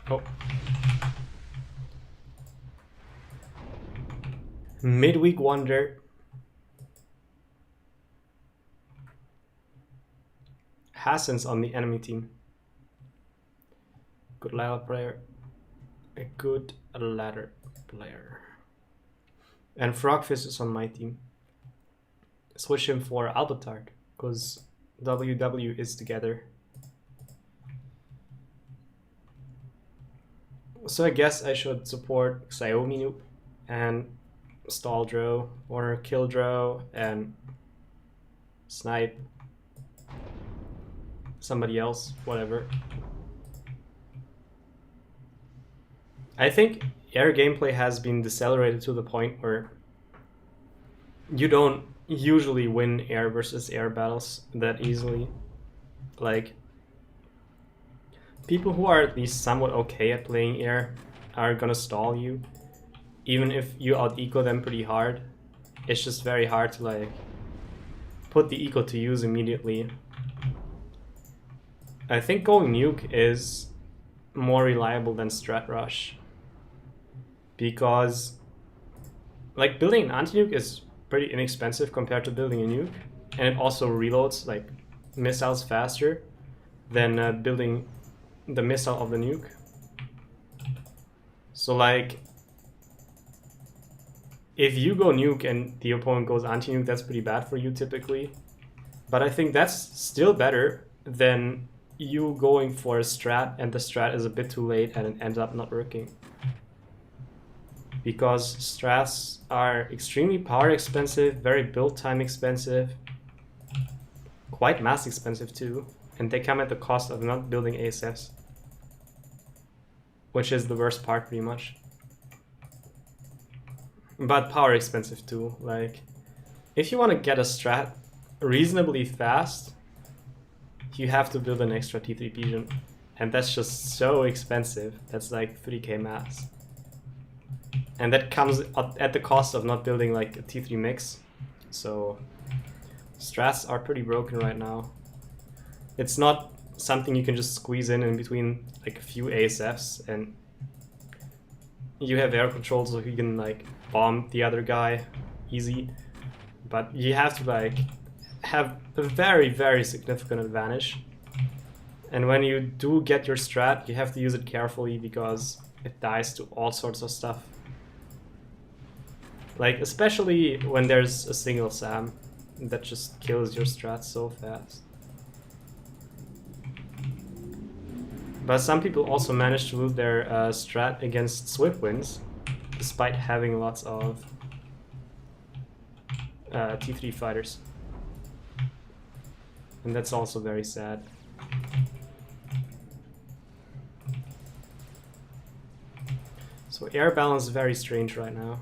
Oh. Midweek wonder. Hassan's on the enemy team. Good ladder player. A good ladder player. And Frogfist is on my team. Switch him for Albetard, because WW is together. So I guess I should support Xiaomi Noob and Staldro or Kildro and Snipe. Somebody else, whatever. I think air gameplay has been decelerated to the point where you don't usually win air versus air battles that easily. Like, people who are at least somewhat okay at playing air are gonna stall you. Even if you out-eco them pretty hard, it's just very hard to like put the eco to use immediately. I think going nuke is more reliable than strat rush. Because like building an anti-nuke is pretty inexpensive compared to building a nuke. And it also reloads like missiles faster than building the missile of the nuke. So like, if you go nuke and the opponent goes anti-nuke, that's pretty bad for you typically. But I think that's still better than you going for a strat and the strat is a bit too late and it ends up not working. Because strats are extremely power expensive, very build time expensive, quite mass expensive too, and they come at the cost of not building ASFs. Which is the worst part pretty much. But power expensive too. Like, if you want to get a strat reasonably fast, you have to build an extra T3 Pigeon. And that's just so expensive. That's like 3k mass. And that comes at the cost of not building like a T3 mix. So strats are pretty broken right now. It's not something you can just squeeze in between like a few ASFs and you have air control so you can like bomb the other guy easy. But you have to like have a very, very significant advantage. And when you do get your strat, you have to use it carefully because it dies to all sorts of stuff. Like, especially when there's a single SAM that just kills your strat so fast. But some people also manage to lose their strat against Swift wins, despite having lots of T3 fighters. And that's also very sad. So air balance is very strange right now.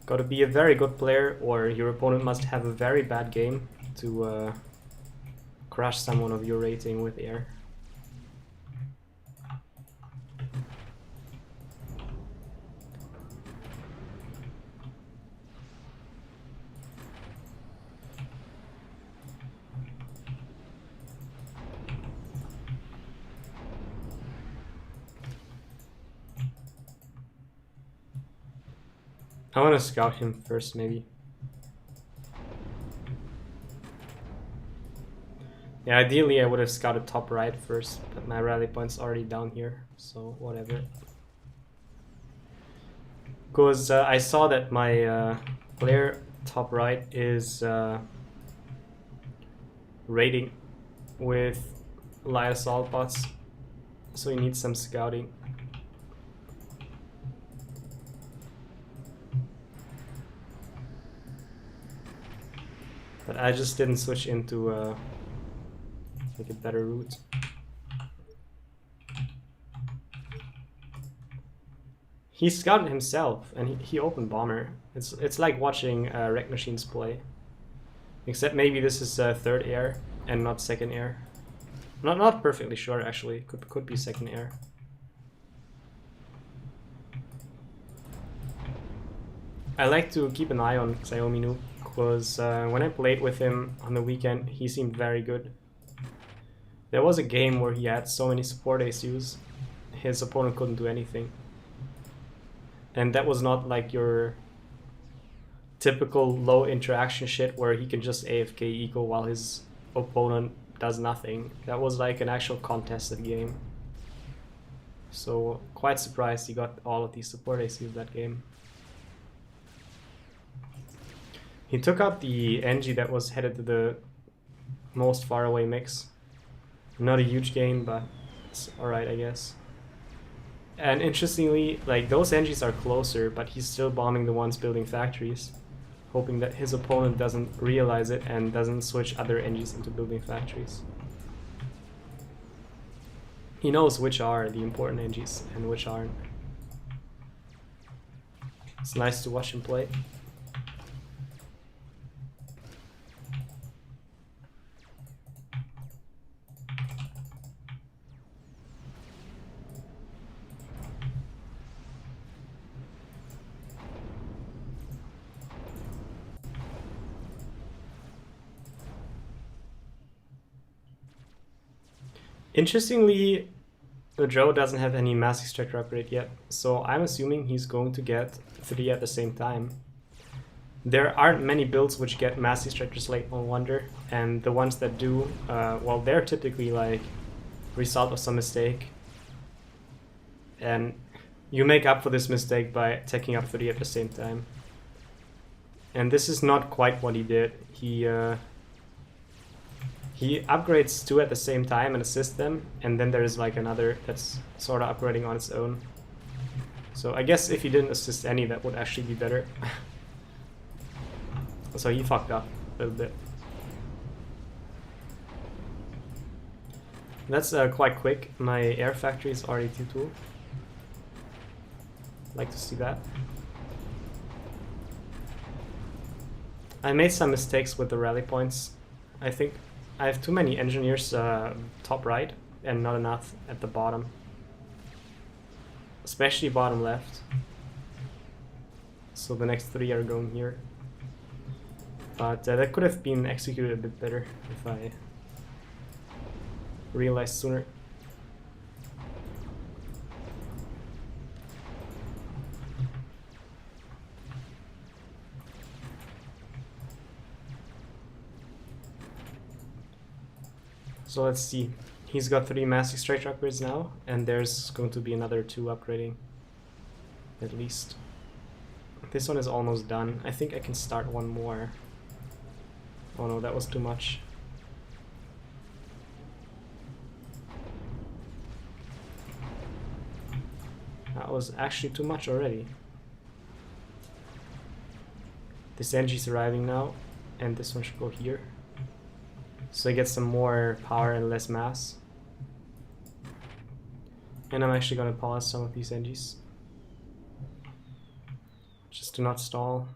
Gotta be a very good player, or your opponent must have a very bad game to crush someone of your rating with air. I want to scout him first, maybe. Yeah, ideally I would have scouted top right first, but my rally point's already down here, so whatever. Because I saw that my player top right is raiding with light assault bots, so he needs some scouting. But I just didn't switch into like a better route. He scouted himself and he opened bomber. It's like watching Wreck Machines play. Except maybe this is third air and not second air. Not perfectly sure actually. Could be second air. I like to keep an eye on Xiaomi Noob, because when I played with him on the weekend, he seemed very good. There was a game where he had so many support ACUs, his opponent couldn't do anything. And that was not like your typical low interaction shit where he can just AFK eco while his opponent does nothing. That was like an actual contested game. So quite surprised he got all of these support ACs that game. He took out the NG that was headed to the most far away mix. Not a huge gain, but it's alright, I guess. And interestingly, like those NGs are closer, but he's still bombing the ones building factories, hoping that his opponent doesn't realize it and doesn't switch other NGs into building factories. He knows which are the important NGs and which aren't. It's nice to watch him play. Interestingly, Joe doesn't have any mass extractor upgrade yet, so I'm assuming he's going to get 3 at the same time. There aren't many builds which get mass extractors late on Wonder, and the ones that do, well, they're typically like result of some mistake. And you make up for this mistake by taking up 3 at the same time. And this is not quite what he did. He upgrades 2 at the same time and assists them, and then there's like another that's sort of upgrading on its own. So I guess if he didn't assist any, that would actually be better. So he fucked up a little bit. That's quite quick. My air factory is already 2-2. Like to see that. I made some mistakes with the rally points. I think I have too many engineers top right and not enough at the bottom. Especially bottom left. So the next 3 are going here. But that could have been executed a bit better if I realized sooner. So let's see. He's got 3 mass extractor upgrades now, and there's going to be another 2 upgrading. At least. This one is almost done. I think I can start one more. Oh no, that was too much. That was actually too much already. This NG's arriving now, and this one should go here. So I get some more power and less mass. And I'm actually gonna pause some of these NGs. Just to not stall.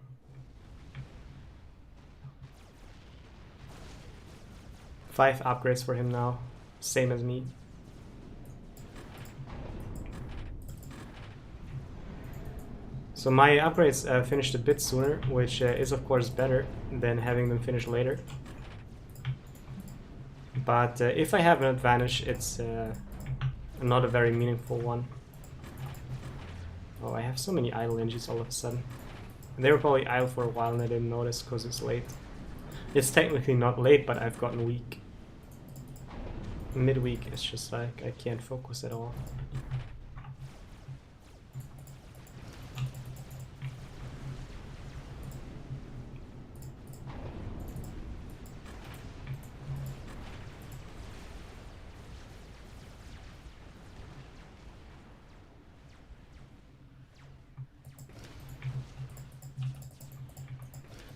Five upgrades for him now, same as me. So my upgrades finished a bit sooner, which is of course better than having them finish later. But if I have an advantage, it's not a very meaningful one. Oh, I have so many idle NGs all of a sudden. They were probably idle for a while and I didn't notice because it's late. It's technically not late, but I've gotten weak. Midweek, it's just like I can't focus at all.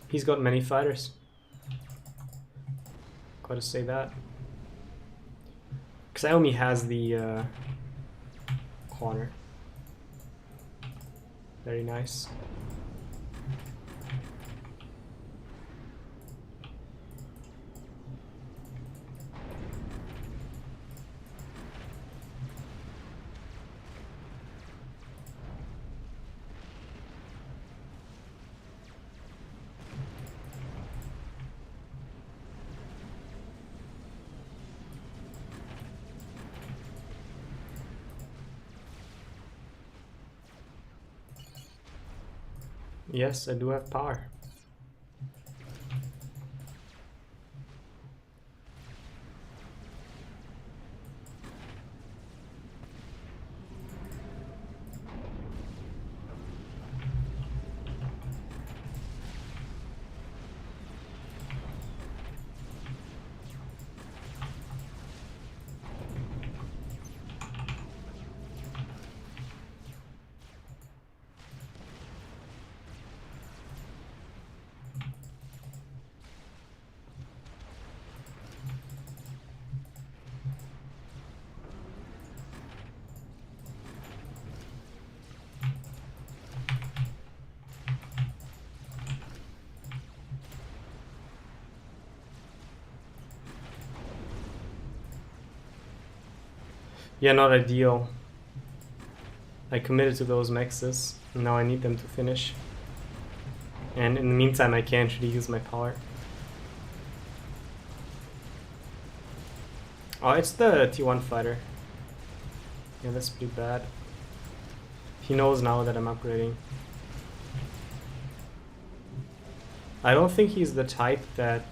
He's got many fighters. Gotta say that. Xiaomi has the corner. Very nice. Yes, I do have power. Yeah, not ideal. I committed to those maxes, and now I need them to finish. And in the meantime, I can't really use my power. Oh, it's the T1 fighter. Yeah, that's pretty bad. He knows now that I'm upgrading. I don't think he's the type that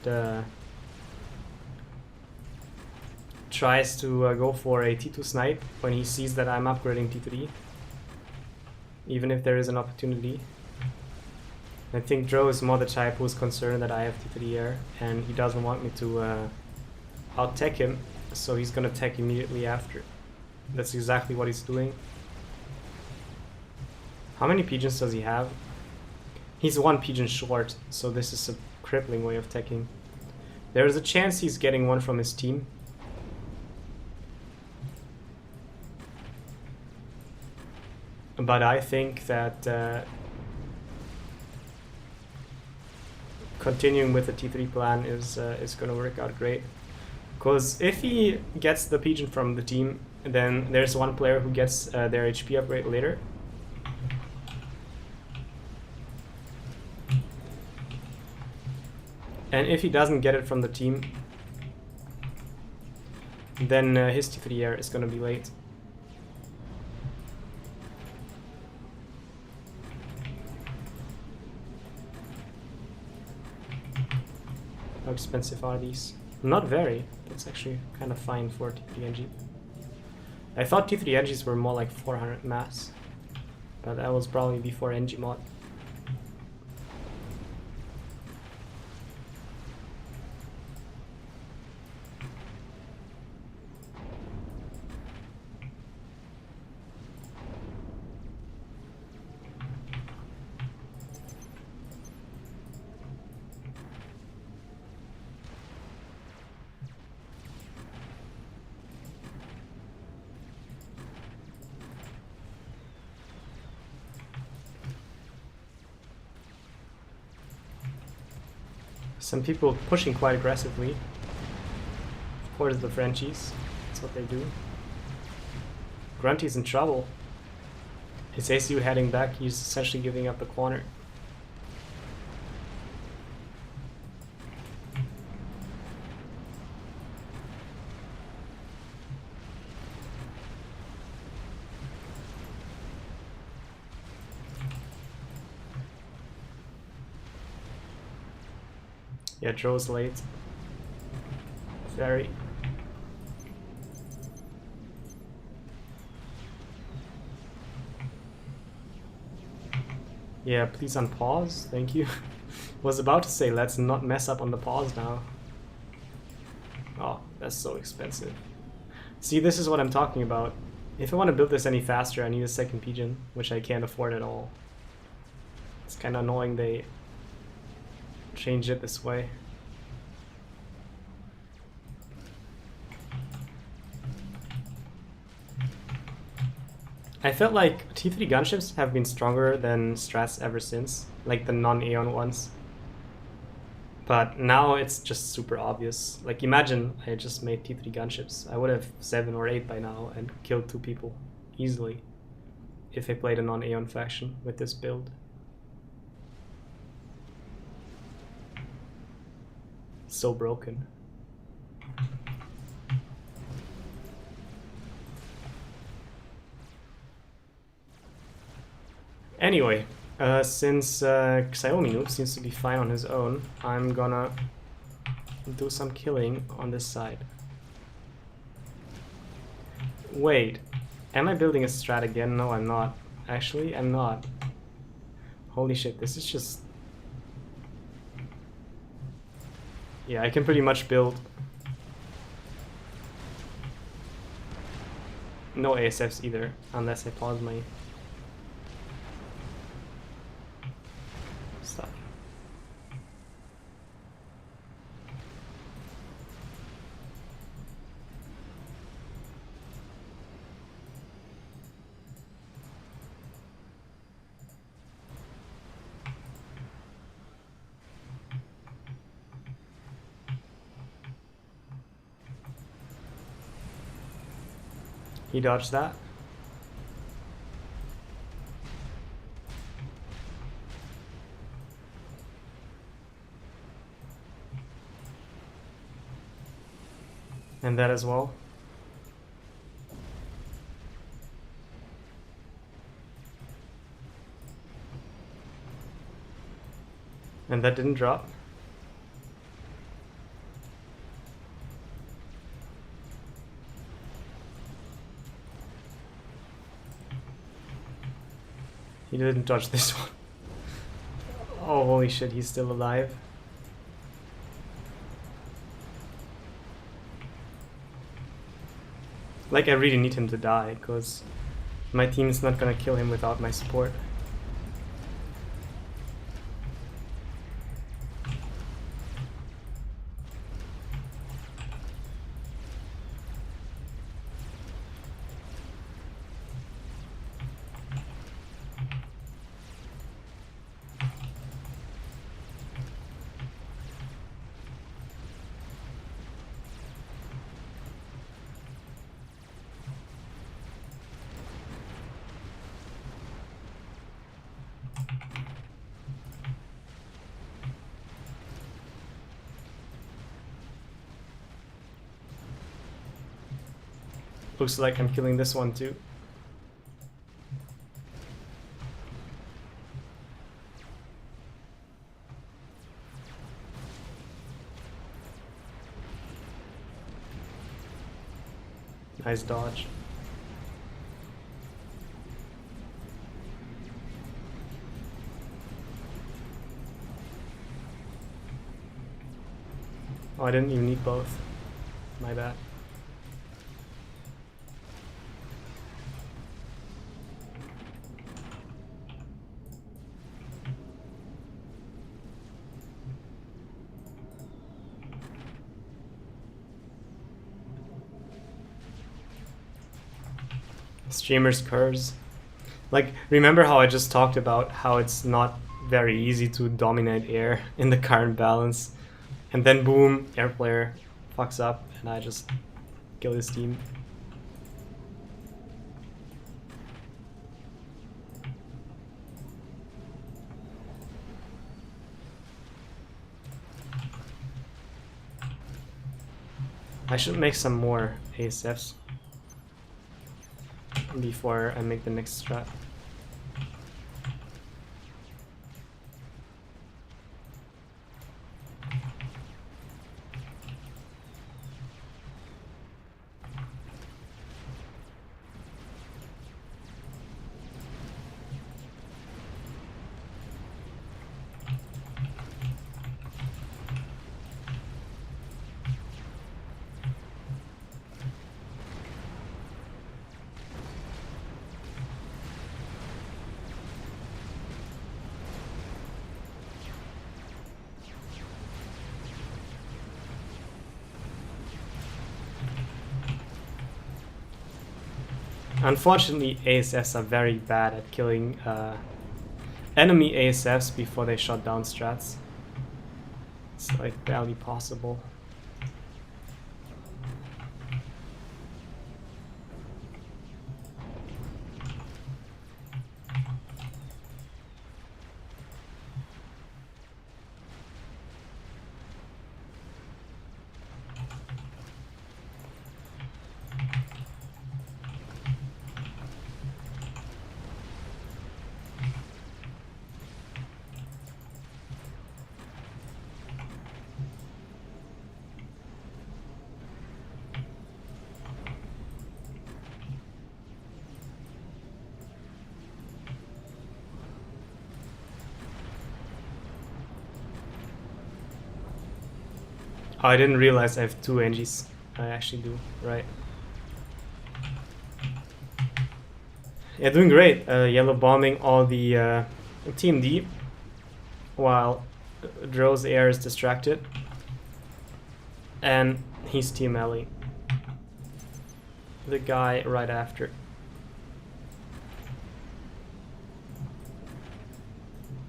tries to go for a T2 snipe when he sees that I'm upgrading T3. Even if there is an opportunity. I think Dro is more the type who's concerned that I have T3 air and he doesn't want me to out-tech him, so he's gonna tech immediately after. That's exactly what he's doing. How many pigeons does he have? He's one pigeon short, so this is a crippling way of teching. There is a chance he's getting one from his team. But I think that continuing with the T3 plan is going to work out great. Because if he gets the pigeon from the team, then there's one player who gets their HP upgrade later. And if he doesn't get it from the team, then his T3 air is going to be late. How expensive are these? Not very. That's actually kind of fine for T3 NG. I thought T3 NGs were more like 400 mass, but that was probably before NG mod. Some people pushing quite aggressively. Of course, the Frenchies. That's what they do. Grunty's in trouble. His ACU heading back, he's essentially giving up the corner. Yeah, Dro's late. Very. Yeah, please unpause. Thank you. Was about to say, let's not mess up on the pause now. Oh, that's so expensive. See, this is what I'm talking about. If I want to build this any faster, I need a second pigeon, which I can't afford at all. It's kind of annoying they change it this way. I felt like T3 gunships have been stronger than strats ever since, like the non-Aeon ones. But now it's just super obvious. Like imagine I just made T3 gunships. I would have 7 or 8 by now and killed 2 people easily if I played a non-Aeon faction with this build. So broken. Anyway, Since Xiaomi Noob seems to be fine on his own, I'm gonna do some killing on this side. Wait, am I building a strat again? No, I'm not. Actually, I'm not. Holy shit, this is just... Yeah, I can pretty much build... No ASFs either, unless I pause my... stuff. He dodged that. And that as well. And that didn't drop. He didn't dodge this one. Oh, holy shit, he's still alive. Like, I really need him to die, because my team is not gonna kill him without my support. Looks like I'm killing this one too. Nice dodge. Oh, I didn't even need both. My bad. Streamer's curse. Like, remember how I just talked about how it's not very easy to dominate air in the current balance, and then boom, air player fucks up and I just kill his team. I should make some more ASFs before I make the next strat. Unfortunately, ASFs are very bad at killing enemy ASFs before they shut down strats. It's like barely possible. Oh, I didn't realize I have 2 NGs. I actually do, right. Yeah, doing great. Yellow bombing all the Team D, while Dro's air is distracted. And he's Team Ellie. The guy right after.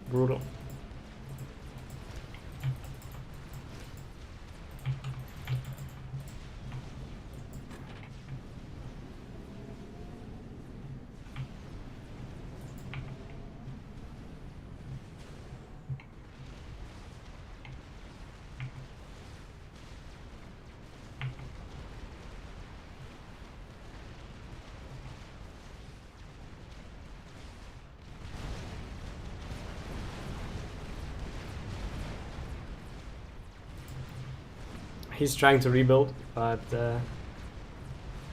Brutal. He's trying to rebuild, but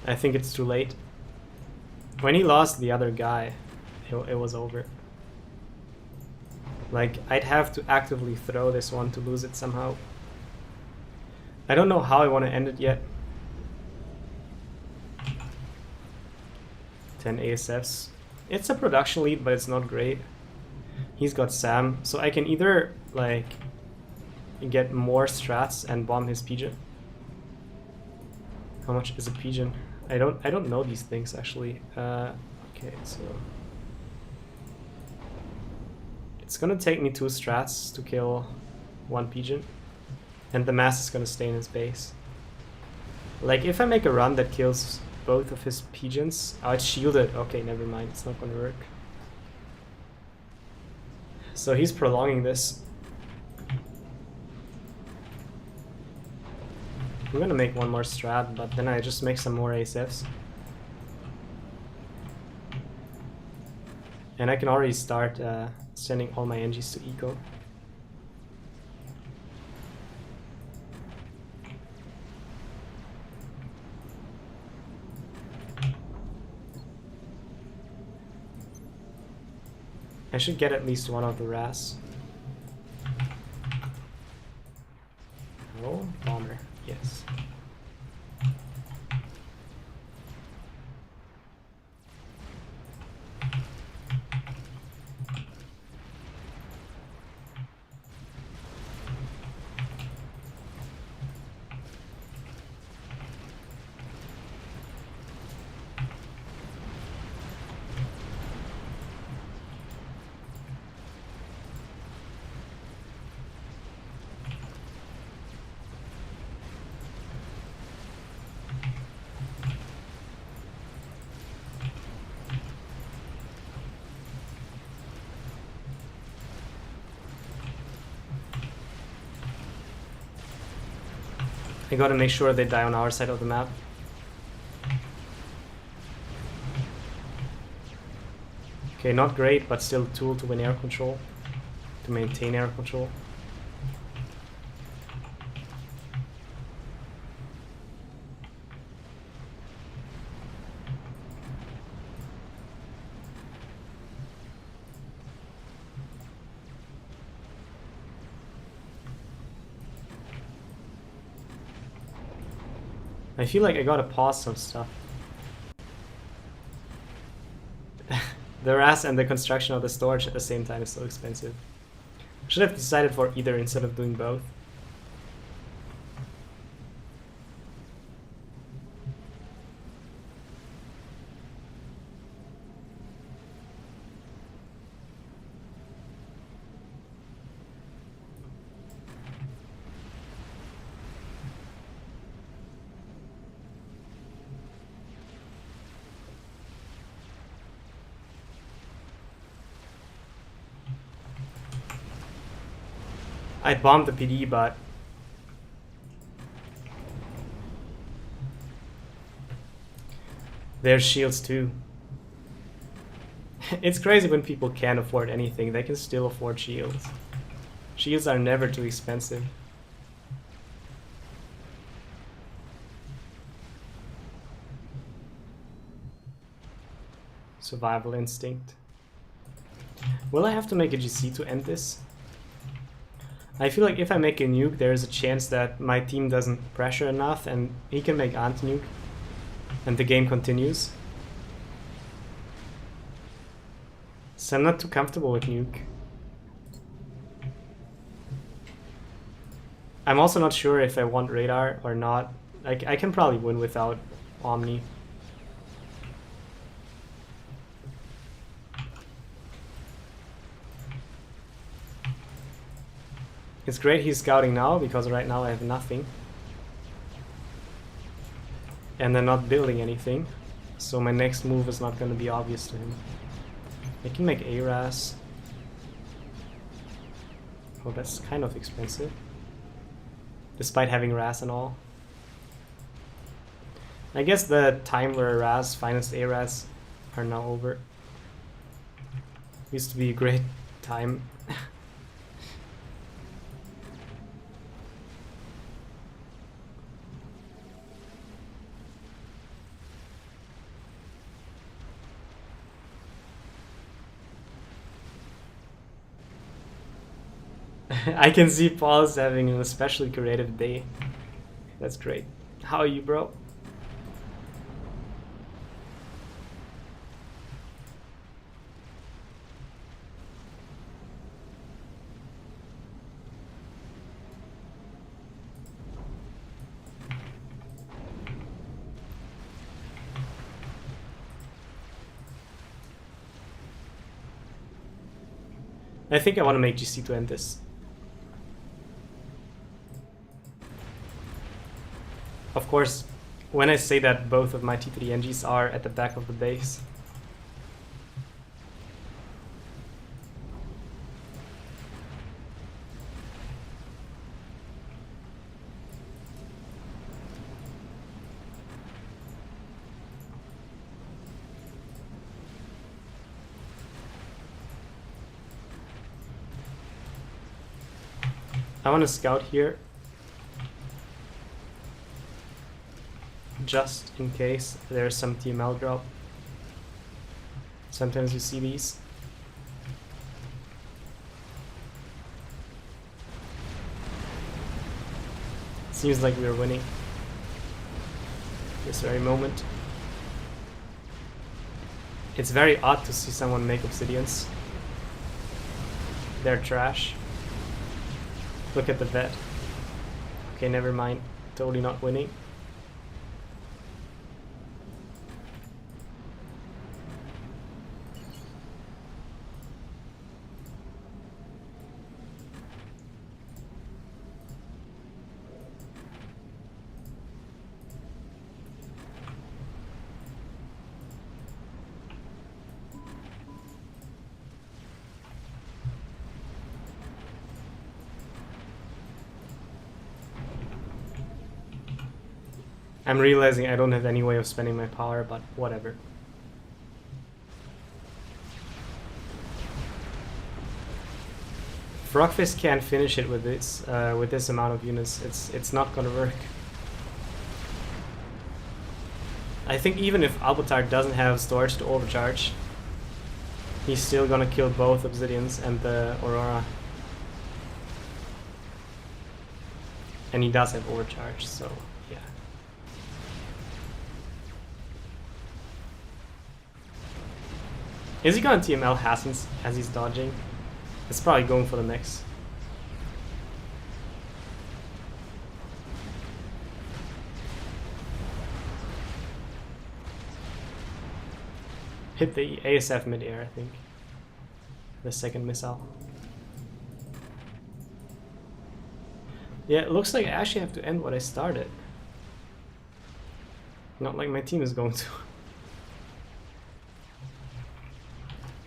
I think it's too late. When he lost the other guy, it was over. Like, I'd have to actively throw this one to lose it somehow. I don't know how I want to end it yet. 10 ASFs. It's a production lead, but it's not great. He's got Sam, so I can either, like, get more strats and bomb his pigeon. How much is a pigeon? I don't know these things actually. Okay, so it's gonna take me 2 strats to kill 1 pigeon, and the mass is gonna stay in his base. Like, if I make a run that kills both of his pigeons, oh, it's shielded. Okay, never mind. It's not gonna work. So he's prolonging this. I'm gonna make 1 more strat, but then I just make some more ASFs. And I can already start sending all my NGs to eco. I should get at least 1 of the RAS. Oh, bomber. Yes. I gotta make sure they die on our side of the map. Okay, not great, but still a tool to win air control, to maintain air control. I feel like I gotta pause some stuff. The RAS and the construction of the storage at the same time is so expensive. Should have decided for either instead of doing both. I bombed the PD, but there's shields too. It's crazy when people can't afford anything, they can still afford shields. Shields are never too expensive. Survival instinct. Will I have to make a GC to end this? I feel like if I make a nuke, there's a chance that my team doesn't pressure enough and he can make anti-nuke and the game continues. So I'm not too comfortable with nuke. I'm also not sure if I want radar or not. Like, I can probably win without Omni. It's great he's scouting now, because right now I have nothing. And they're not building anything. So my next move is not going to be obvious to him. I can make ARAS. Oh, that's kind of expensive. Despite having RAS and all. I guess the time where RAS financed ARAS are now over. Used to be a great time. I can see Paul's having an especially creative day. That's great. How are you, bro? I think I want to make GC to end this. Of course, when I say that, both of my T3 NGs are at the back of the base. I want to scout here. Just in case there's some TML drop. Sometimes you see these. Seems like we're winning this very moment. It's very odd to see someone make obsidians. They're trash. Look at the vet. Okay, never mind. Totally not winning. I'm realizing I don't have any way of spending my power, but whatever. Frogfist can't finish it with this amount of units. It's not gonna work. I think even if Albutar doesn't have storage to overcharge, he's still gonna kill both Obsidians and the Aurora. And he does have overcharge, so yeah. Is he gonna TML Hassens as he's dodging? It's probably going for the mix. Hit the ASF mid-air, I think. The second missile. Yeah, it looks like I actually have to end what I started. Not like my team is going to.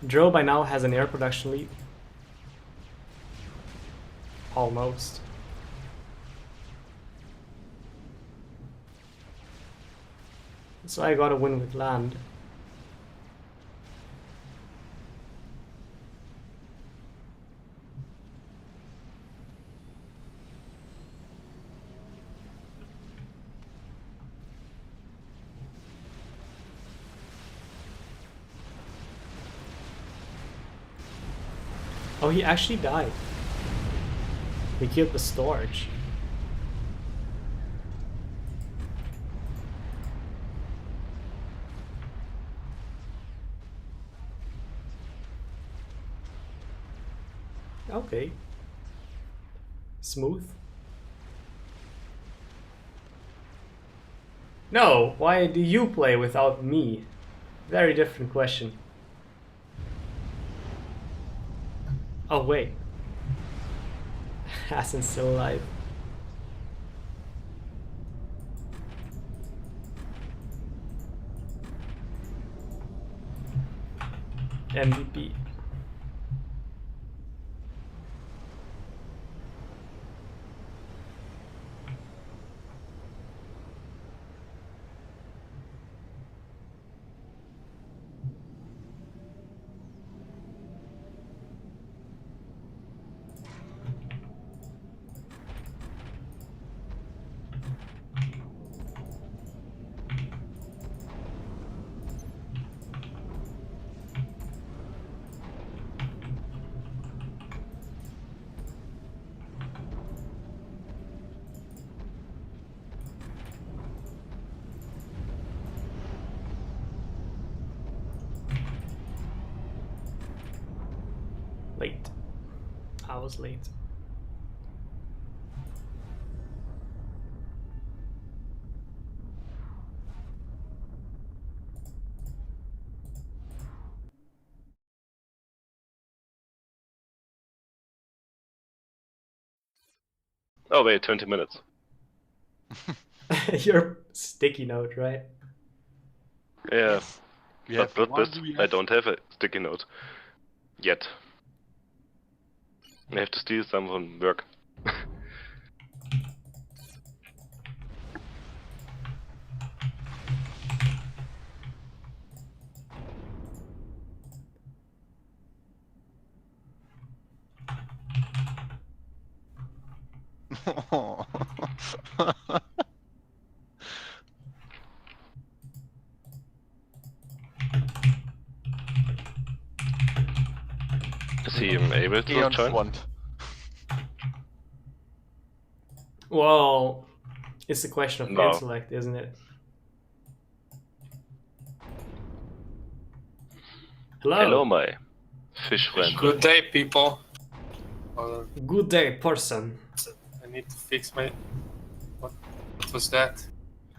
Dro by now has an air production lead. Almost. So I gotta win with land. Oh, he actually died. We killed the storage. Okay. Smooth. No, why do you play without me? Very different question. Oh wait. Hasn't still alive. MVP. Late. I was late. Oh wait, 20 minutes. Your sticky note, right? Yeah, We but have with one this, I VS. don't have a sticky note. Yet. I have to steal some from work. Is he able to Eon join? front. Well, it's a question of No. intellect, isn't it? Hello. Hello, my fish friend. Good day, people. Good day, person. I need to fix my. What was that?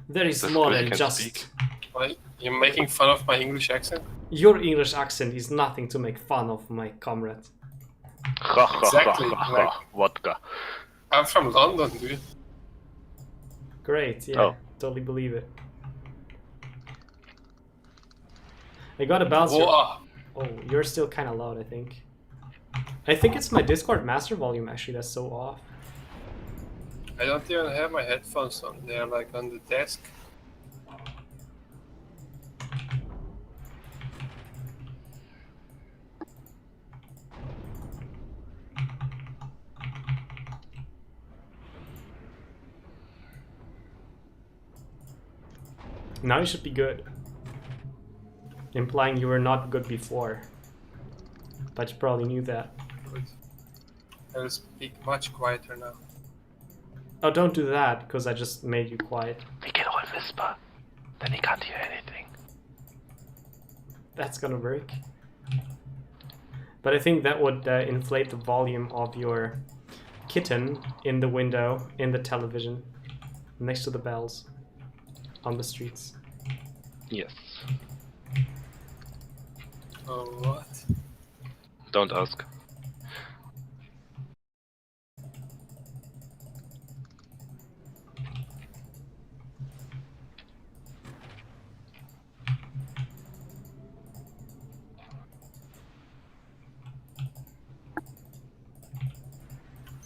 There is This more girl than can just. speak. Why? You're making fun of my English accent? Your English accent is nothing to make fun of, my comrade. Ha ha Exactly, ha ha like- ha. Vodka. I'm from London, dude. Great, yeah, Oh. totally believe it. I gotta bounce your... Whoa! Oh, you're still kind of loud, I think. I think it's my Discord master volume, actually, that's so off. I don't even have my headphones on. They're like on the desk. Now you should be good. Implying you were not good before. But you probably knew that. Good. I'll speak much quieter now. Oh, don't do that, because I just made you quiet. We can all whisper. Then he can't hear anything. That's gonna work. But I think that would inflate the volume of your kitten in the window, in the television, next to the bells, on the streets. Yes. Oh, what? Don't ask.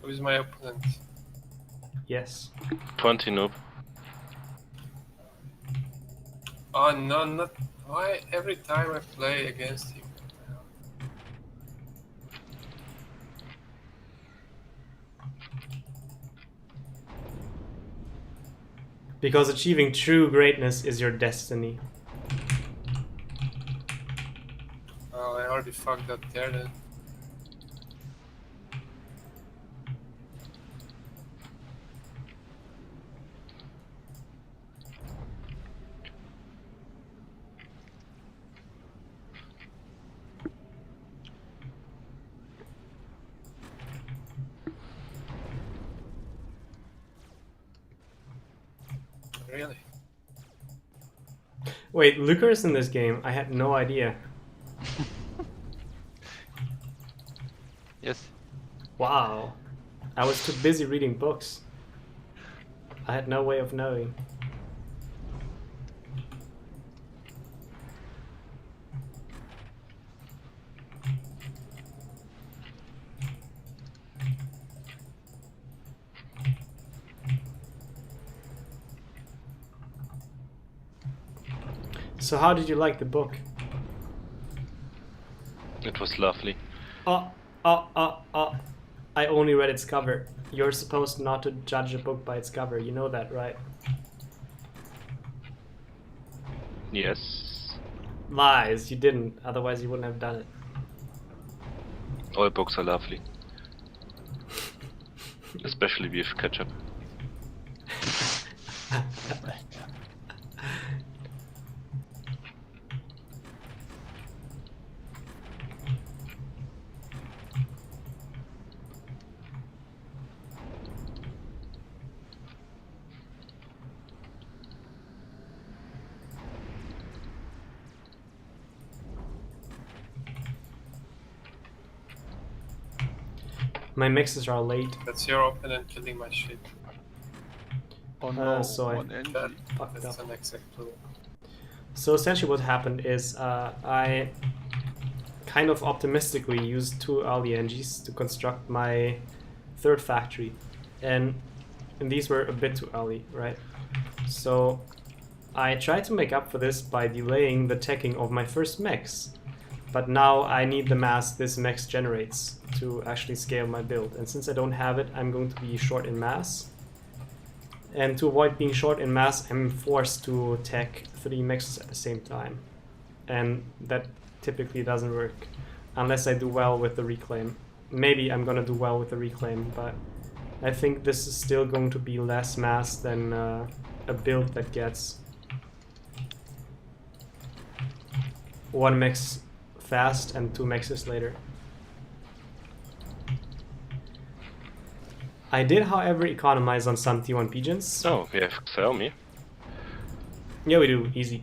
Who is my opponent? Yes. 20 noob. Oh no, not. Why every time I play against him? Because achieving true greatness is your destiny. Oh, I already fucked up there then. Wait, Lucre is in this game. I had no idea. Yes. Wow. I was too busy reading books. I had no way of knowing. So how did you like the book? It was lovely. Oh. I only read its cover. You're supposed not to judge a book by its cover. You know that, right? Yes. Lies. You didn't. Otherwise you wouldn't have done it. All books are lovely. Especially with ketchup. My mixes are late. That's your opponent killing my shit. Oh no, so I- one energy. That, Fucked that's up. an exact clue. So essentially what happened is I kind of optimistically used 2 early NGs to construct my 3rd factory. And these were a bit too early, right? So I tried to make up for this by delaying the teching of my first mechs. But now I need the mass this mechs generates to actually scale my build. And since I don't have it, I'm going to be short in mass. And to avoid being short in mass, I'm forced to tech 3 mechs at the same time. And that typically doesn't work unless I do well with the reclaim. Maybe I'm gonna do well with the reclaim, but I think this is still going to be less mass than a build that gets 1 mechs fast and 2 mexes later. I did, however, economize on some T1 pigeons. Oh, we have Xiaomi. Yeah, we do. Easy.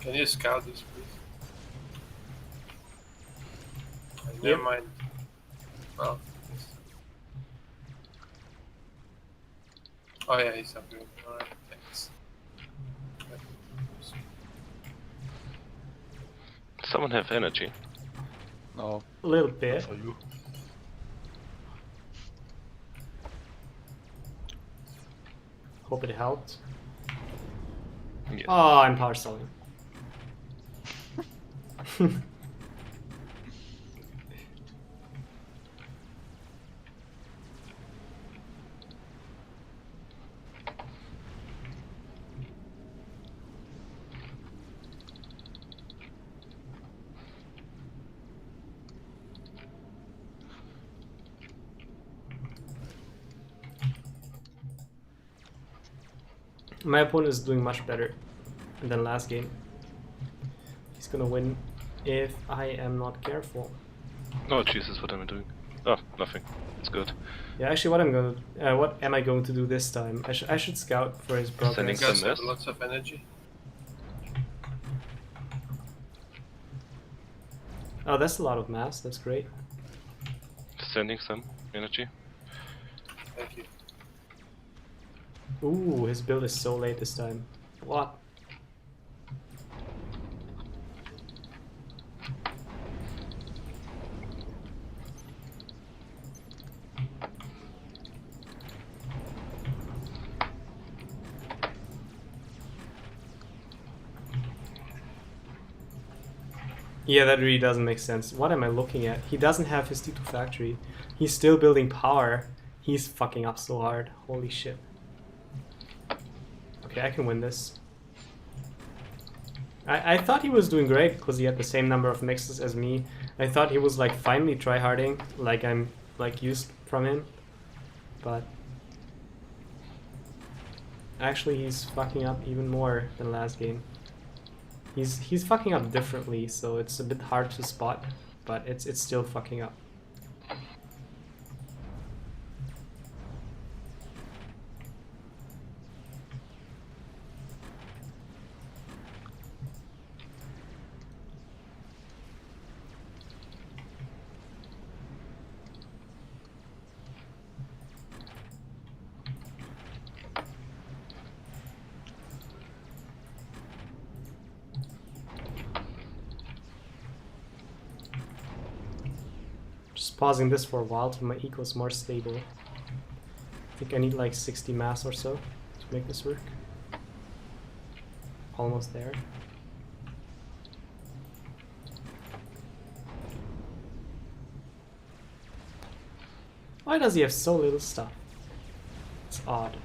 Can you scout this, please? Yep. Never mind. Oh. Yes. Oh yeah, he's up here. Alright, thanks. Someone have energy. No, A little bit. for you. Hope it helped. Yes. Oh, I'm power stalling. My opponent is doing much better than last game. He's gonna win if I am not careful. Oh Jesus, what am I doing? Oh, nothing. It's good. Yeah, actually, what am I going to do this time? I should scout for his You Sending progress. some guys have mess? lots of energy. Oh, that's a lot of mass. That's great. Sending some energy. Thank you. Ooh, his build is so late this time. What? Yeah, that really doesn't make sense. What am I looking at? He doesn't have his T2 factory. He's still building power. He's fucking up so hard. Holy shit. Okay, I can win this. I thought he was doing great because he had the same number of mixes as me. I thought he was like finally tryharding, like I'm like used from him. But actually he's fucking up even more than last game. He's fucking up differently, so it's a bit hard to spot, but it's still fucking up. Just pausing this for a while till my eco is more stable. I think I need like 60 mass or so to make this work. Almost there. Why does he have so little stuff? It's odd.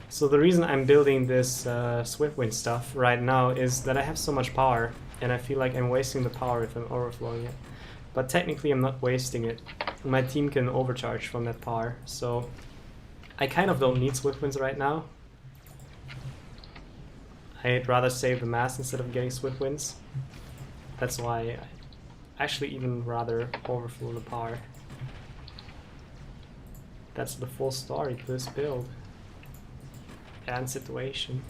So the reason I'm building this Swiftwind stuff right now is that I have so much power, and I feel like I'm wasting the power if I'm overflowing it. But technically I'm not wasting it. My team can overcharge from that power, so I kind of don't need Swiftwinds right now. I'd rather save the mass instead of getting Swiftwinds. That's why I actually even rather overflow the power. That's the full story to this build and situation.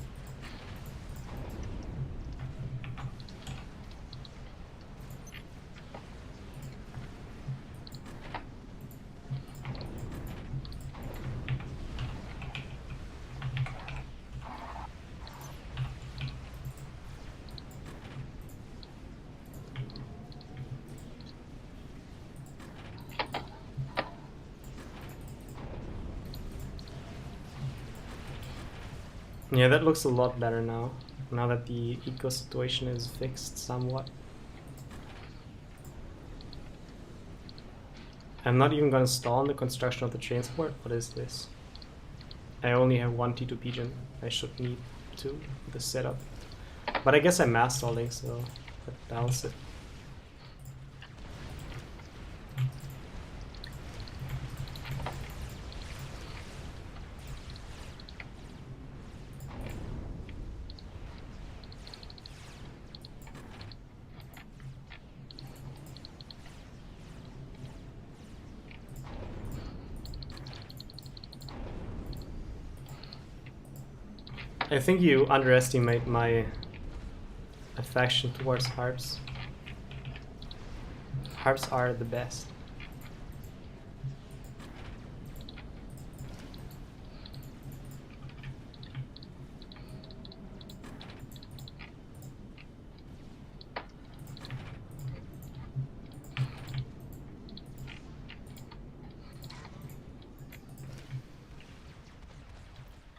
Yeah, that looks a lot better now that the eco situation is fixed somewhat. I'm not even gonna stall on the construction of the transport. What is this? I only have one T2 pigeon. I should need two with the setup. But I guess I'm mass stalling, so that balances it. I think you underestimate my affection towards harps. Harps are the best.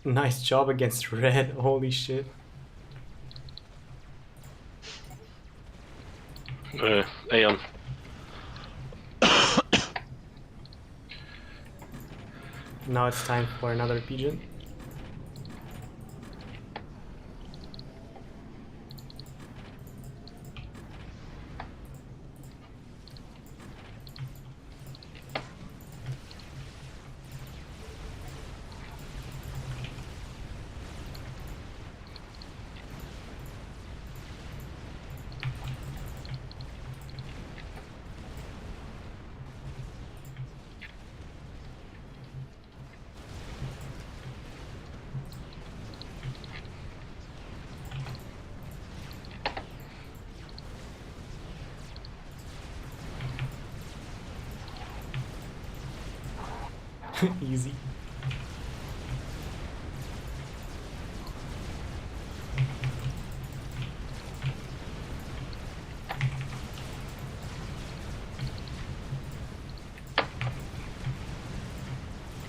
Nice job against red, holy shit. Aeon. Now it's time for another pigeon. Easy.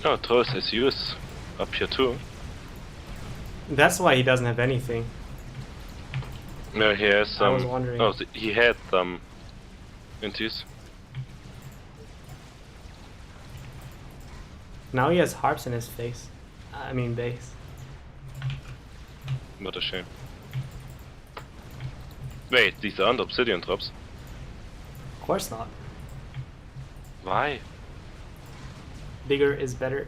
Oh, Taurus SU is up here too. That's why he doesn't have anything. No, he has I some. was wondering. Oh, he had some intis. Now he has harps in his face. I mean base. What a shame. Wait, these aren't obsidian drops. Of course not. Why? Bigger is better.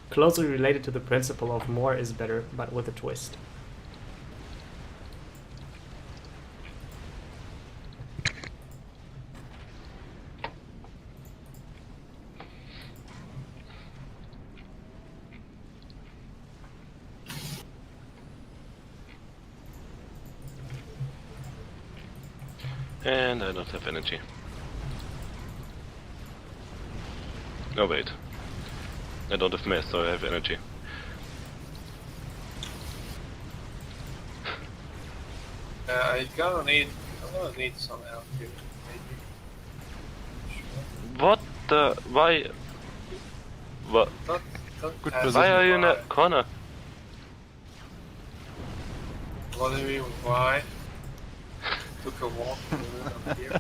Closely related to the principle of more is better, but with a twist. And I don't have energy. No, wait. I don't have mass, so I have energy. I'm gonna need some help here, maybe. What the? Why? What? Don't Good ask position. Why me are you in why. a corner? What do you mean, why? Took a walk up here.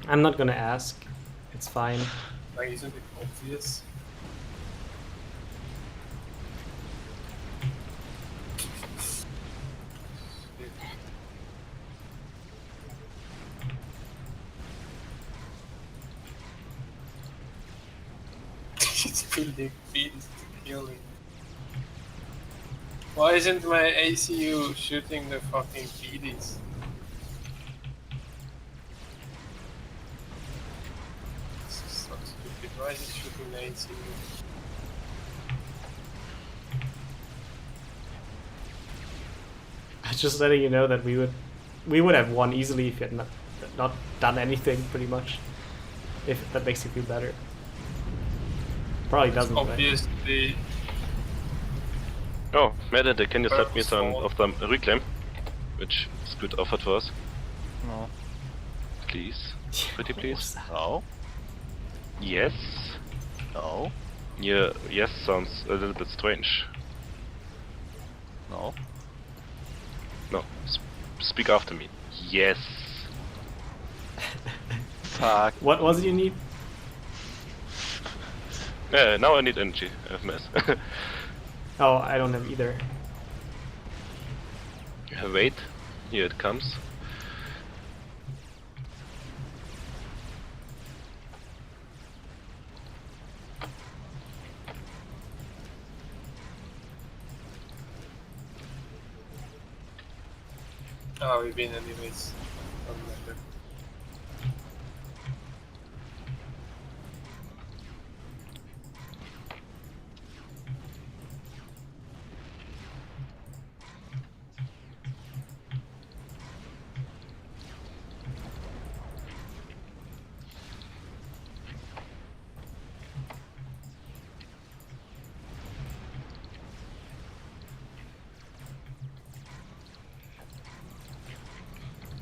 I'm not gonna ask. It's fine. Like, isn't it obvious? It's building beans to kill him. Why isn't my ACU shooting the fucking BDs? This is so stupid. Why is it shooting the ACU? Just letting you know that we would have won easily if you had not done anything, pretty much. If that makes you feel better. Probably doesn't. Right? Obviously, Oh, Medite, can you set me some of the reclaim? Which is good offered for us. No. Please. Pretty please. No. Yes. No. Yeah, yes sounds a little bit strange. No. No, speak after me. Yes. Fuck. What was it you need? Now I need energy. I have mass. Oh, I don't have either. Wait, here it comes. oh, we've been anyways. Doesn't matter.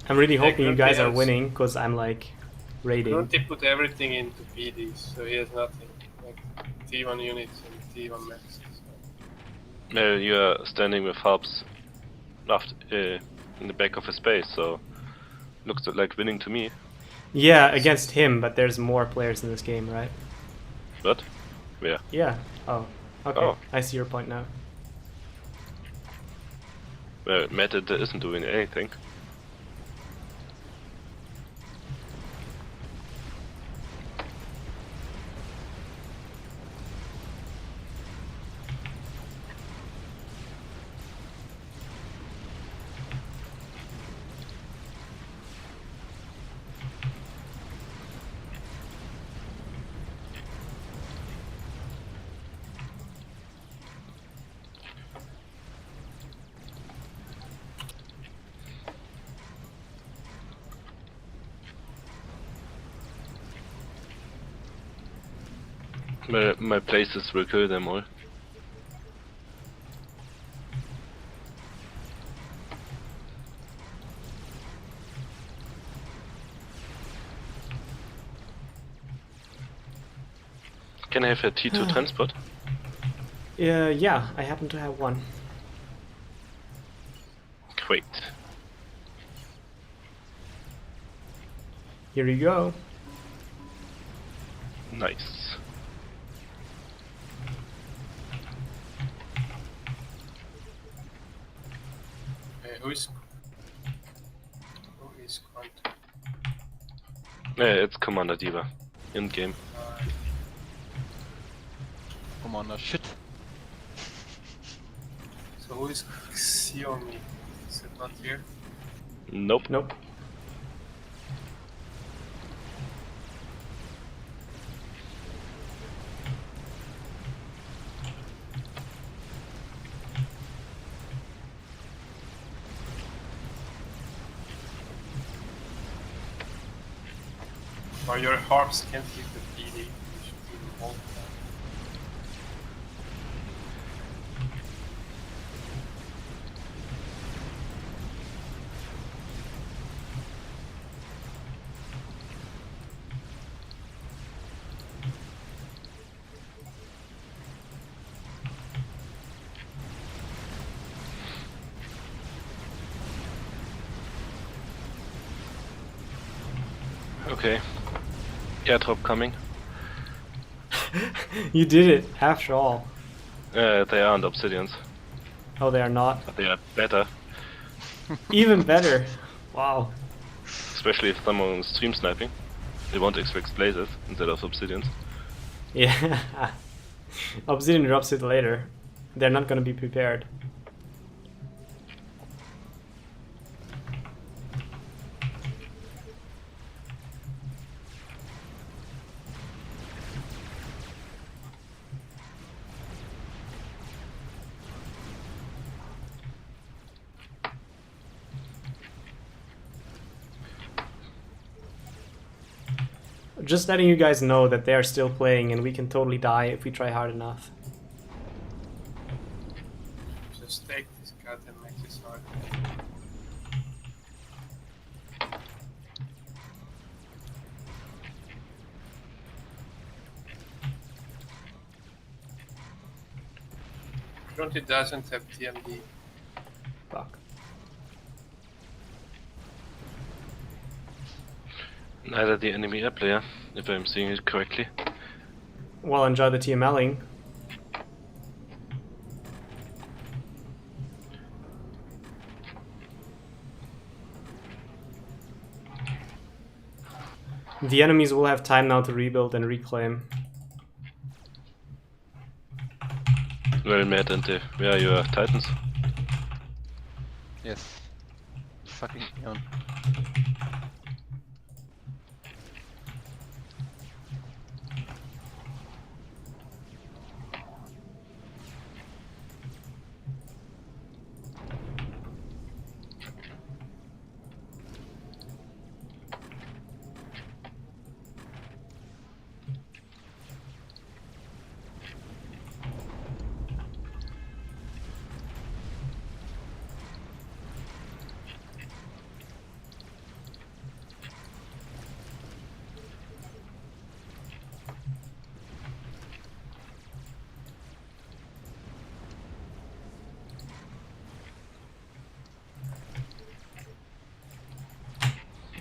I'm really hoping you Grumpy guys are has- winning, because I'm like raiding. Grunty put everything into BDs, so he has nothing. Like T1 units and T1 max. So. You are standing with harps after, in the back of his base, so looks like winning to me. Yeah, against him, but there's more players in this game, right? But where? Yeah. Oh. Okay. Oh. I see your point now. Well, Medite isn't doing anything. My places will kill them all. Can I have a T2 transport? Yeah, I happen to have one. Great. Here you go. Nice. Who is Quantum? It's Commander Diva. In game. Commander shit. So who is Xiaomi? Is it not here? Nope. Nope. Or your harps can't hit the PD. You should do them all the time. Okay. Airdrop coming. You did it, after all. They aren't obsidians, Oh, they are not. but they are better. Even better. Wow. Especially if someone is stream sniping. They won't expect blazes instead of obsidians. Yeah. Obsidian drops it later. They're not gonna be prepared. Just letting you guys know that they are still playing and we can totally die if we try hard enough. Just take this cat and make this hard. Grunty doesn't have TMD. Fuck. Neither the enemy air player, if I'm seeing it correctly. Well, enjoy the TMLing. The enemies will have time now to rebuild and reclaim. Well met, and where are your titans? Yes. Fucking neon.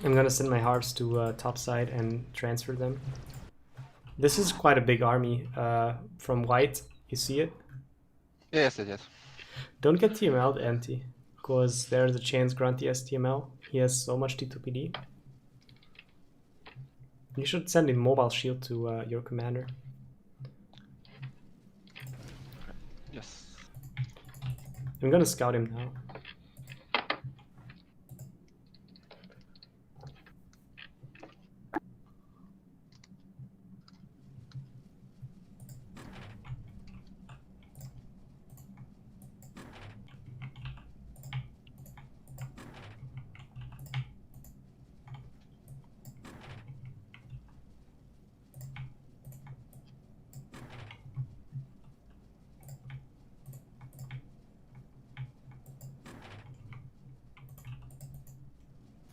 I'm gonna send my harps to top side and transfer them. This is quite a big army from white. You see it? Yes, yes, yes. Don't get TML'd, Anti, because there's a chance Grunty has TML. He has so much T2PD. You should send a mobile shield to your commander. Yes. I'm gonna scout him now.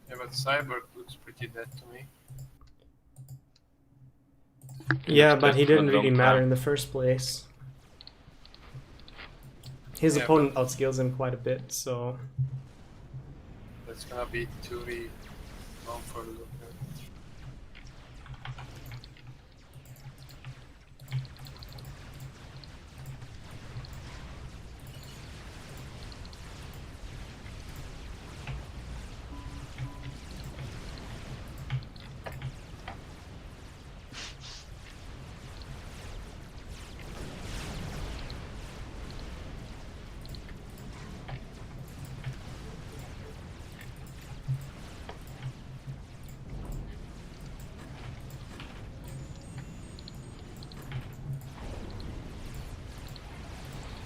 Yeah, but Cyborg looks pretty dead to me. Yeah, but he That's a didn't really long matter time. in the first place. His Yeah, opponent outskills him quite a bit, so... That's gonna be 2v long for the look.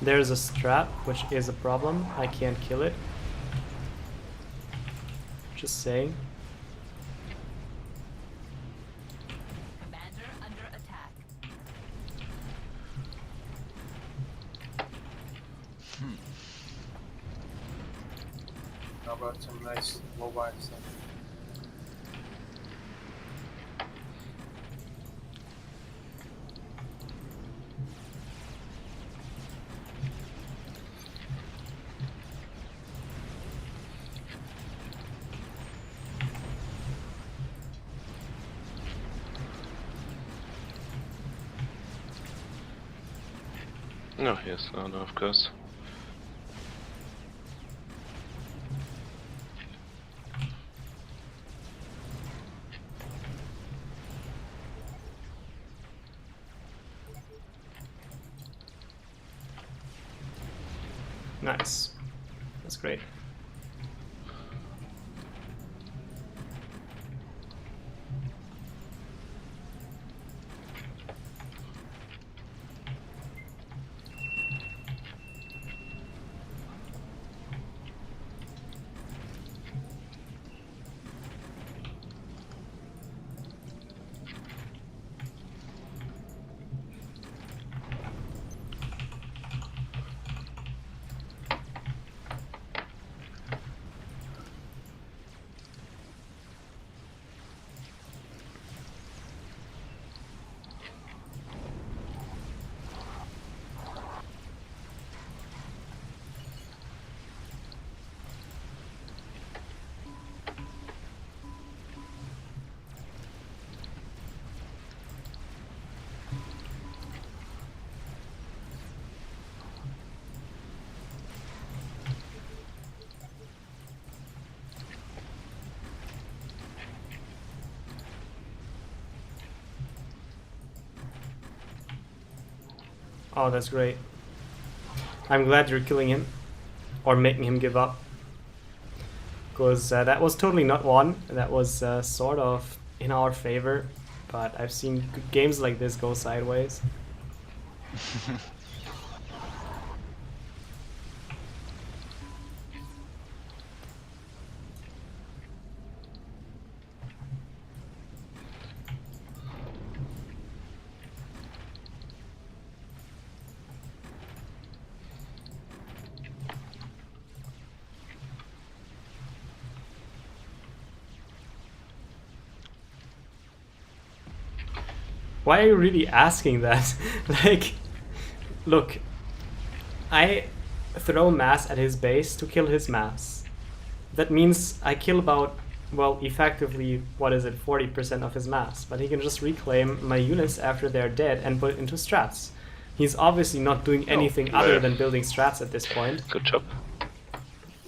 There's a strat, which is a problem. I can't kill it. Just saying. Commander under attack. How about some nice mobile stuff? No, yes, no, of course. Nice. That's great. Oh, that's great. I'm glad you're killing him. Or making him give up. Because that was totally not one. That was sort of in our favor. But I've seen games like this go sideways. Why are you really asking that? Like, look, I throw mass at his base to kill his mass. That means I kill about, well, effectively, what is it, 40% of his mass. But he can just reclaim my units after they're dead and put it into strats. He's obviously not doing anything other than building strats at this point. Good job.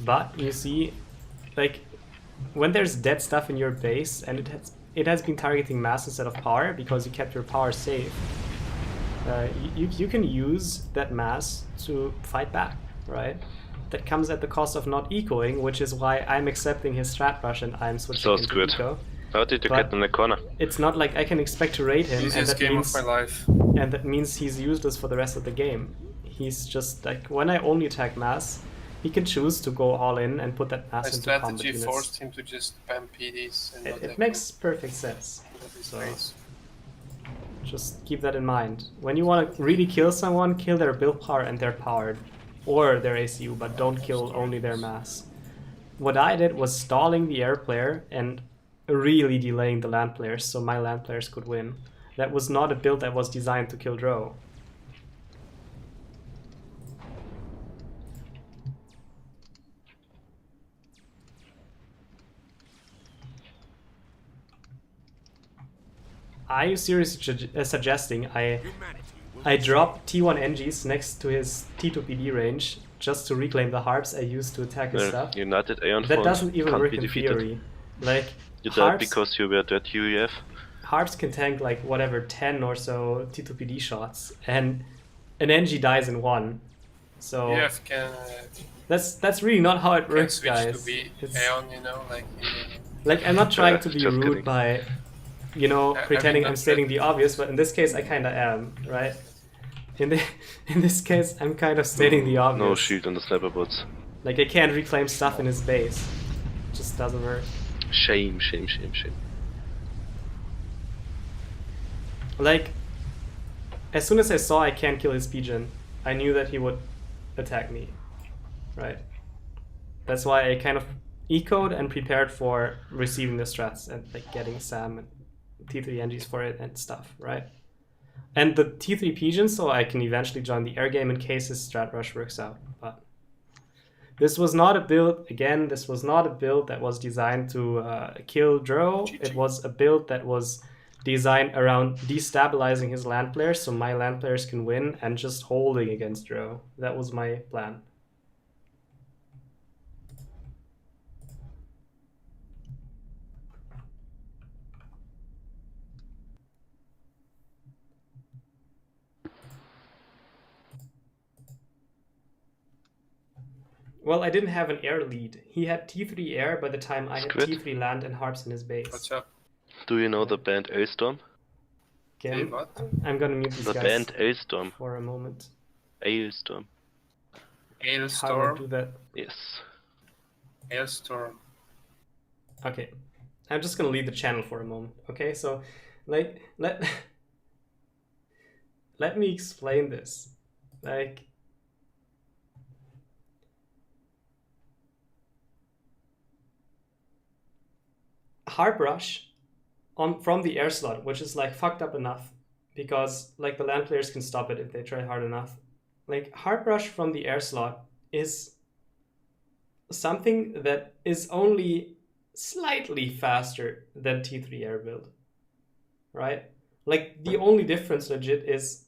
But you see, like, when there's dead stuff in your base and it has been targeting mass instead of power because you kept your power safe, you can use that mass to fight back, right? That comes at the cost of not ecoing, which is why I'm accepting his strat rush and I'm switching So into good. eco. How did you But get in the corner? It's not like I can expect to raid him, and Easiest that game means of my life. and that means he's useless for the rest of the game. He's just like, when I only attack mass, he can choose to go all in and put that My mass into combat strategy units. forced him to just spam PDs and not It act makes perfect sense. with his So face. just keep that in mind. When you want to really kill someone, kill their build power and their powered, or their ACU, but don't kill only their mass. What I did was stalling the air player and really delaying the land players so my land players could win. That was not a build that was designed to kill Drow. Are you seriously suggesting I drop T1 NGs next to his T2 PD range just to reclaim the harps I used to attack his stuff? United Aeon That Front doesn't even can't work be in defeated. theory. Like, You died harps, because you were that UEF. harps can tank like whatever 10 or so T2 PD shots, and an NG dies in one. So UF can that's really not how it works, switch guys. to be It's, Aeon, you know, like. like, I'm not trying to be Just rude kidding. by, you know, I pretending mean, I'm stating the obvious, but in this case I kinda am, right? In this case I'm kind of stating the obvious. No shield on the sniper bots. Like, I can't reclaim stuff in his base. It just doesn't work. Shame, shame, shame, shame. Like, as soon as I saw I can't kill his pigeon, I knew that he would attack me, right? That's why I kind of ecoed and prepared for receiving the strats and like getting Sam and T3 NGs for it and stuff, right? And the T3 pigeon, so I can eventually join the air game in case his strat rush works out. But this was not a build, again, this was not a build that was designed to kill Drow. It was a build that was designed around destabilizing his land players so my land players can win and just holding against Drow. That was my plan. Well, I didn't have an air lead. He had T3 air by the time I had Squid. T3 land and harps in his base. What's up? Do you know the band Ailstorm? Hey, Again, what? I'm gonna mute these The guys band Ailstorm. for a moment. Ailstorm. How do I do Hailstorm. that? Yes. Hailstorm. Okay, I'm just gonna leave the channel for a moment. Okay, so like let me explain this. Like, harp rush from the air slot, which is like fucked up enough because like the land players can stop it if they try hard enough. Like, harp rush from the air slot is something that is only slightly faster than T3 air build, right? Like, the only difference legit is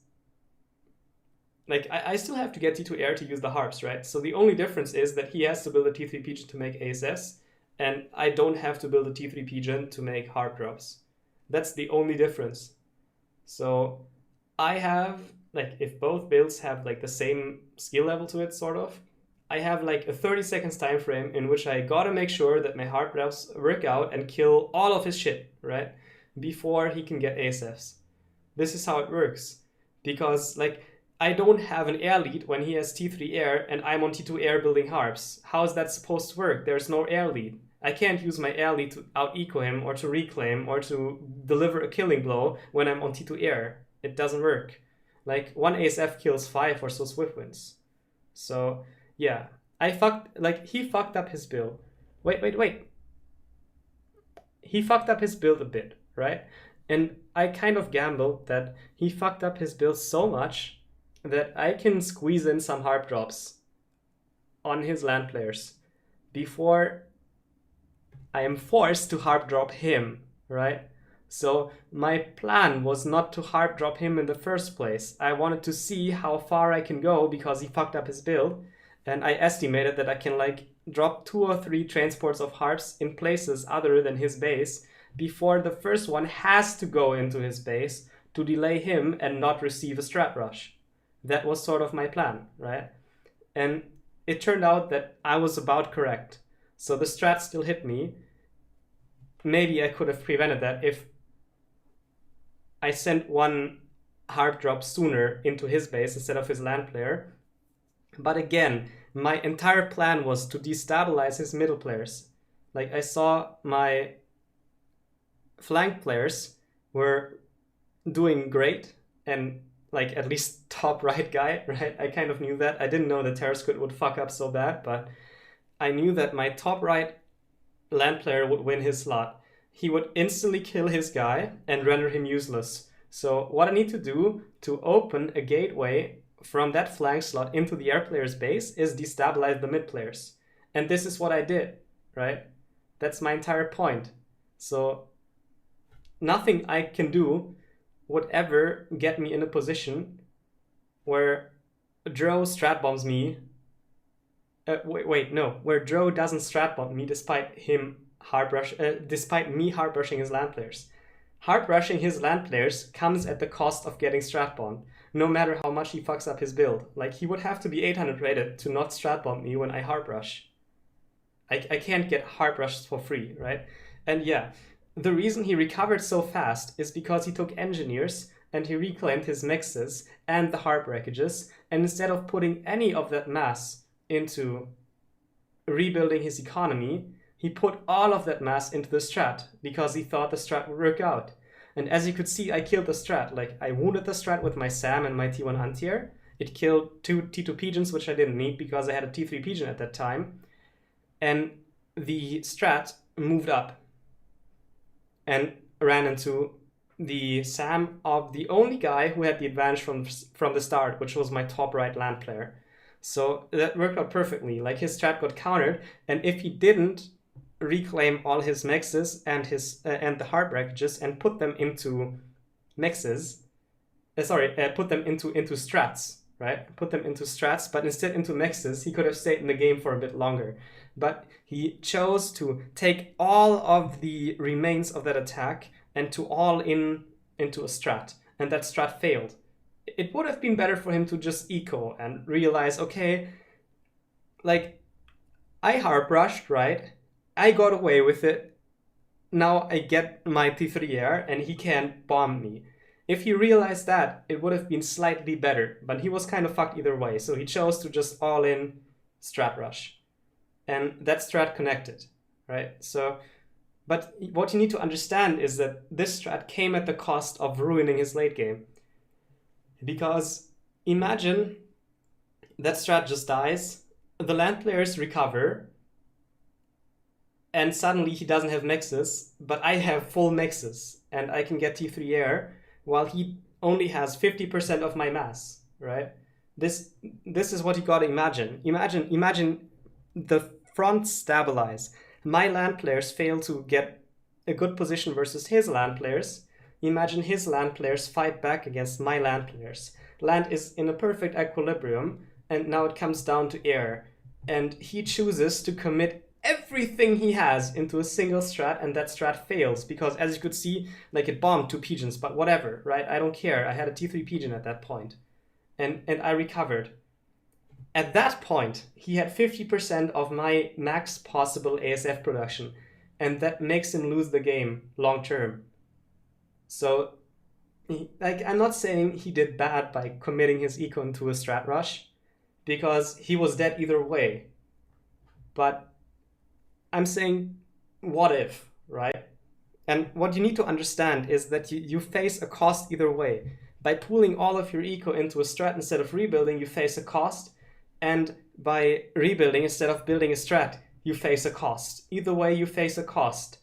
like I still have to get T2 air to use the harps, right? So the only difference is that he has to build a T3 pigeon to make ASS, and I don't have to build a T3 pigeon to make harp drops. That's the only difference. So I have, like, if both builds have like the same skill level to it, sort of, I have like a 30 seconds time frame in which I gotta make sure that my harp drops work out and kill all of his shit, right? Before he can get ASFs. This is how it works. Because like, I don't have an air lead when he has T3 air and I'm on T2 air building harps. How is that supposed to work? There's no air lead. I can't use my air lead to out-eco him or to reclaim or to deliver a killing blow when I'm on T2 air. It doesn't work. Like, one ASF kills 5 or so swift wins. So yeah, he fucked up his build. Wait. He fucked up his build a bit, right? And I kind of gambled that he fucked up his build so much that I can squeeze in some harp drops on his land players before I am forced to harp drop him, right? So my plan was not to harp drop him in the first place. I wanted to see how far I can go because he fucked up his build, and I estimated that I can like drop 2 or 3 transports of harps in places other than his base before the first one has to go into his base to delay him and not receive a strat rush. That was sort of my plan, right? And it turned out that I was about correct. So the strat still hit me. Maybe I could have prevented that if I sent one harp drop sooner into his base instead of his land player. But again, my entire plan was to destabilize his middle players. Like, I saw my flank players were doing great and like at least top right guy, right? I kind of knew that. I didn't know that Terra Squid would fuck up so bad, but I knew that my top right land player would win his slot. He would instantly kill his guy and render him useless So what I need to do to open a gateway from that flank slot into the air player's base is destabilize the mid players. And this is what I did, right? That's my entire point. So nothing I can do would ever get me in a position where Dro strat bombs me. Where Dro doesn't strat bomb me despite me hard brushing his land players. Hard brushing his land players comes at the cost of getting strat bombed, no matter how much he fucks up his build. Like, he would have to be 800 rated to not strat bomb me when I hard brush. I can't get hard brushed for free, right? And yeah, the reason he recovered so fast is because he took engineers and he reclaimed his mixes and the hard breakages, and instead of putting any of that mass into rebuilding his economy, he put all of that mass into the strat because he thought the strat would work out. And as you could see, I killed the strat. Like, I wounded the strat with my Sam and my T1 anti-air. It killed 2 T2 pigeons, which I didn't need because I had a T3 pigeon at that time. And the strat moved up and ran into the Sam of the only guy who had the advantage from the start, which was my top right land player. So that worked out perfectly. Like, his strat got countered, and if he didn't reclaim all his mixes and his and the hard breakages and put them into mixes, put them into strats, right? Put them into strats, but instead into mixes, he could have stayed in the game for a bit longer. But he chose to take all of the remains of that attack and to all in into a strat, and that strat failed. It would have been better for him to just eco and realize, okay, like, I hard brushed, right? I got away with it. Now I get my T3 air and he can't bomb me. If he realized that, it would have been slightly better, but he was kind of fucked either way. So he chose to just all in strat rush. And that strat connected, right? So, but what you need to understand is that this strat came at the cost of ruining his late game. Because imagine that strat just dies, the land players recover, and suddenly he doesn't have mixes, but I have full mixes, and I can get T3 air, while he only has 50% of my mass, right? This is what you gotta imagine. Imagine the front stabilize. My land players fail to get a good position versus his land players. Imagine his land players fight back against my land players. Land is in a perfect equilibrium, and now it comes down to air. And he chooses to commit everything he has into a single strat, and that strat fails because, as you could see, like, it bombed 2 pigeons, but whatever, right? I don't care. I had a T3 pigeon at that point, and I recovered. At that point, he had 50% of my max possible ASF production, and that makes him lose the game long term. So, like, I'm not saying he did bad by committing his eco into a strat rush, because he was dead either way. But I'm saying, what if, right? And what you need to understand is that you face a cost either way. By pooling all of your eco into a strat instead of rebuilding, you face a cost. And by rebuilding instead of building a strat, you face a cost. Either way, you face a cost.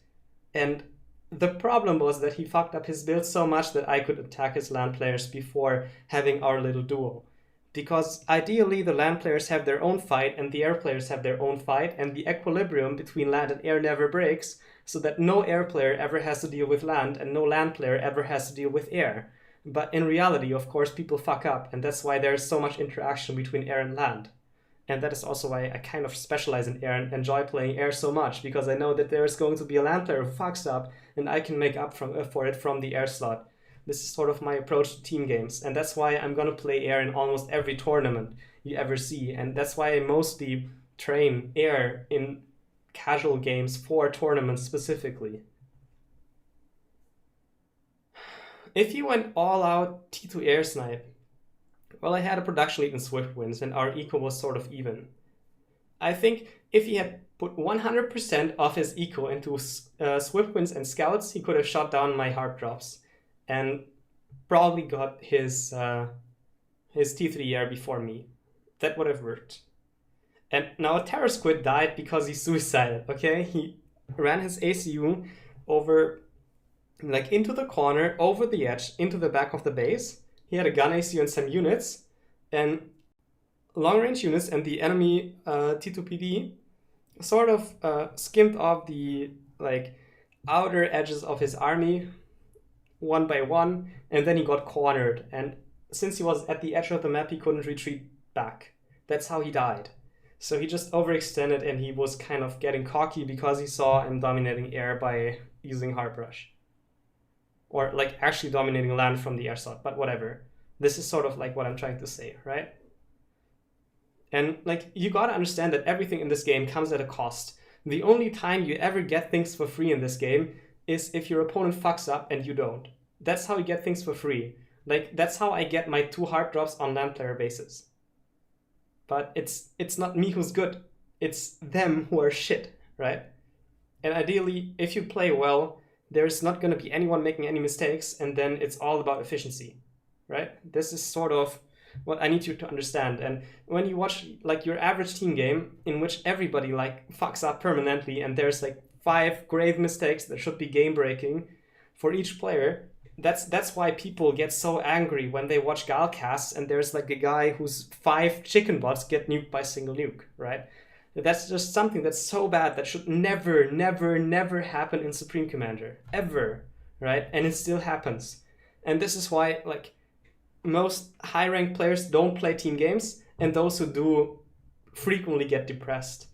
And the problem was that he fucked up his build so much that I could attack his land players before having our little duel. Because ideally the land players have their own fight and the air players have their own fight, and the equilibrium between land and air never breaks, so that no air player ever has to deal with land and no land player ever has to deal with air. But in reality, of course, people fuck up, and that's why there's so much interaction between air and land. And that is also why I kind of specialize in air and enjoy playing air so much, because I know that there is going to be a land player who fucks up, and I can make up for it from the air slot. This is sort of my approach to team games, and that's why I'm gonna play air in almost every tournament you ever see, and that's why I mostly train air in casual games for tournaments specifically. If you went all out T2 air snipe, well, I had a production lead in Swift Wins and our eco was sort of even. I think if he had put 100% of his eco into Swift Wins and Scouts, he could have shot down my hard drops and probably got his T3 air before me. That would have worked. And now Terror Squid died because he suicided, okay? He ran his ACU over like into the corner, over the edge, into the back of the base. He had a gun AC and some units, and long-range units, and the enemy T2PD sort of skimmed off the like outer edges of his army one by one, and then he got cornered. And since he was at the edge of the map, he couldn't retreat back. That's how he died. So he just overextended, and he was kind of getting cocky because he saw him dominating air by using Hard Rush. Or like actually dominating land from the air shot, but whatever. This is sort of like what I'm trying to say, right? And like you gotta understand that everything in this game comes at a cost. The only time you ever get things for free in this game is if your opponent fucks up and you don't. That's how you get things for free. Like that's how I get my 2 hard drops on land player bases. But it's not me who's good. It's them who are shit, right? And ideally, if you play well, there's not going to be anyone making any mistakes, and then it's all about efficiency, right? This is sort of what I need you to understand. And when you watch like your average team game in which everybody like fucks up permanently, and there's like 5 grave mistakes that should be game breaking for each player, that's why people get so angry when they watch Galcasts and there's like a guy whose 5 chicken bots get nuked by single nuke, right? That's just something that's so bad that should never, never, never happen in Supreme Commander. Ever, right? And it still happens. And this is why, like, most high-ranked players don't play team games, and those who do frequently get depressed.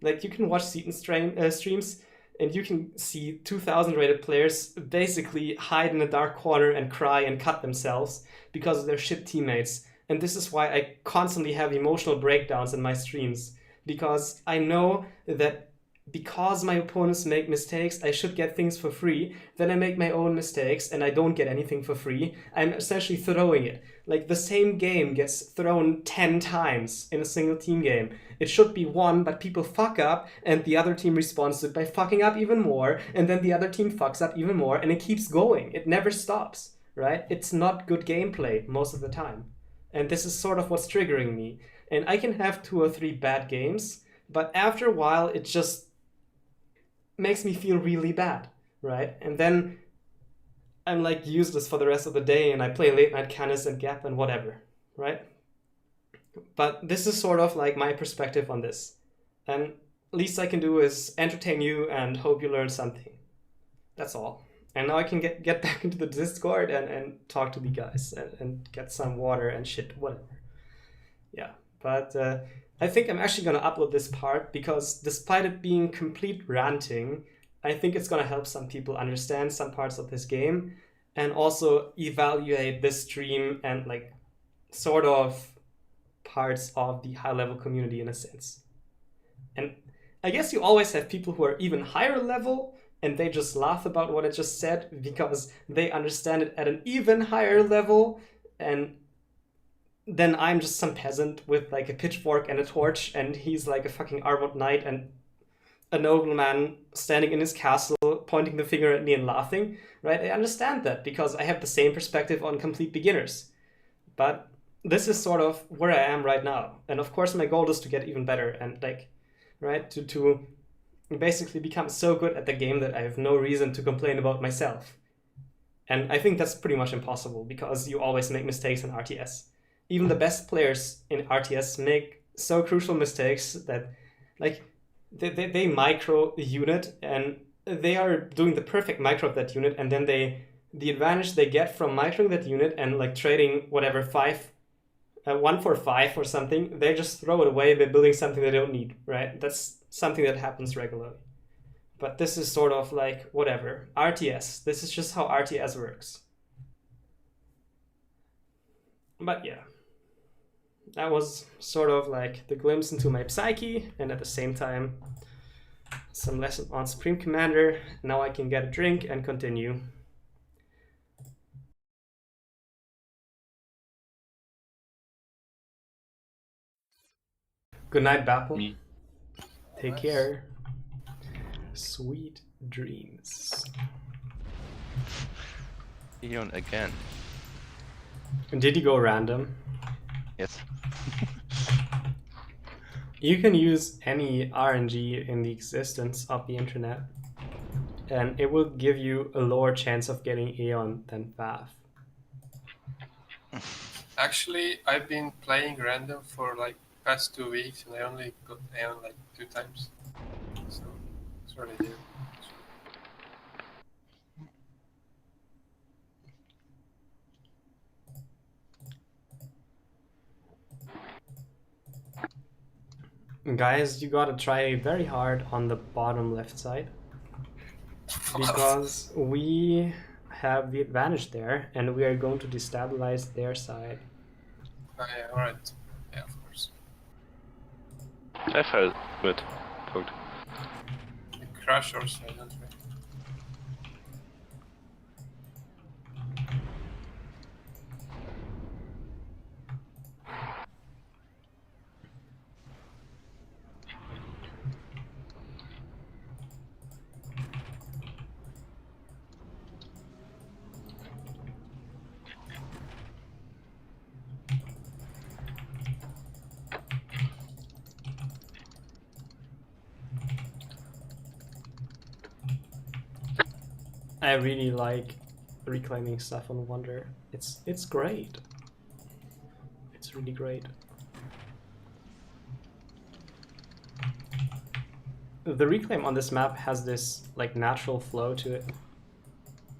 Like, you can watch Seaton streams, and you can see 2,000 rated players basically hide in a dark corner and cry and cut themselves because of their shit teammates. And this is why I constantly have emotional breakdowns in my streams. Because I know that because my opponents make mistakes, I should get things for free. Then I make my own mistakes and I don't get anything for free. I'm essentially throwing it. Like the same game gets thrown 10 times in a single team game. It should be 1, but people fuck up and the other team responds to it by fucking up even more. And then the other team fucks up even more, and it keeps going. It never stops, right? It's not good gameplay most of the time. And this is sort of what's triggering me. And I can have 2 or 3 bad games, but after a while, it just makes me feel really bad, right? And then I'm like useless for the rest of the day, and I play late night Canis and Gap and whatever, right? But this is sort of like my perspective on this. And least I can do is entertain you and hope you learn something. That's all. And now I can get back into the Discord and talk to the guys and get some water and shit, whatever. Yeah. But I think I'm actually going to upload this part because despite it being complete ranting, I think it's going to help some people understand some parts of this game and also evaluate this stream and like sort of parts of the high-level community in a sense. And I guess you always have people who are even higher level and they just laugh about what I just said because they understand it at an even higher level, and then I'm just some peasant with like a pitchfork and a torch, and he's like a fucking armored knight and a nobleman standing in his castle pointing the finger at me and laughing, right? I understand that because I have the same perspective on complete beginners. But this is sort of where I am right now. And of course my goal is to get even better and like, right, to basically become so good at the game that I have no reason to complain about myself. And I think that's pretty much impossible because you always make mistakes in RTS. Even the best players in RTS make so crucial mistakes that like they micro a unit and they are doing the perfect micro of that unit, and then the advantage they get from microing that unit and like trading whatever 1 for 5 or something, they just throw it away by building something they don't need, right? That's something that happens regularly. But this is sort of like whatever. RTS. This is just how RTS works. But yeah. That was sort of like the glimpse into my psyche, and at the same time, some lesson on Supreme Commander. Now I can get a drink and continue. Good night, Bapple. Me. Take care. Sweet dreams. Rejon again. Did you go random? Yes. You can use any RNG in the existence of the internet. and it will give you a lower chance of getting Aeon than Fav. Actually, I've been playing random for like past 2 weeks, and I only got Aeon like 2 times. So it's really good. Guys, you gotta try very hard on the bottom left side, because we have the advantage there, and we are going to destabilize their side. Oh, yeah, alright. Yeah, of course. I felt good. Poked. We crush our side, don't we? I really like reclaiming stuff on Wonder. It's great. It's really great. The reclaim on this map has this like natural flow to it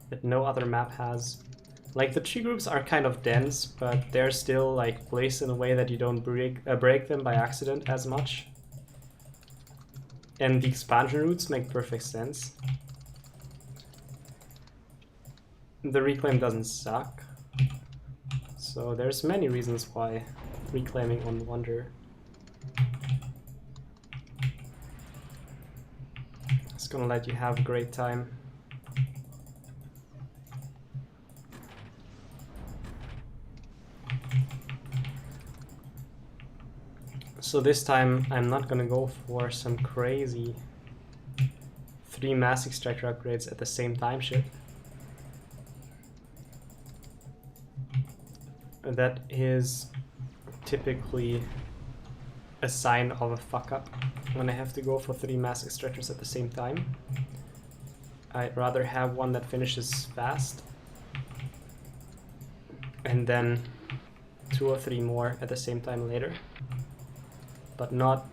that no other map has. Like the tree groups are kind of dense, but they're still like placed in a way that you don't break them by accident as much. And the expansion routes make perfect sense. The reclaim doesn't suck. So there's many reasons why reclaiming on Wonder is gonna let you have a great time. So this time I'm not gonna go for some crazy 3 mass extractor upgrades at the same time shit. That is typically a sign of a fuck up when I have to go for 3 mass extractors at the same time. I'd rather have one that finishes fast and then 2 or 3 more at the same time later, but not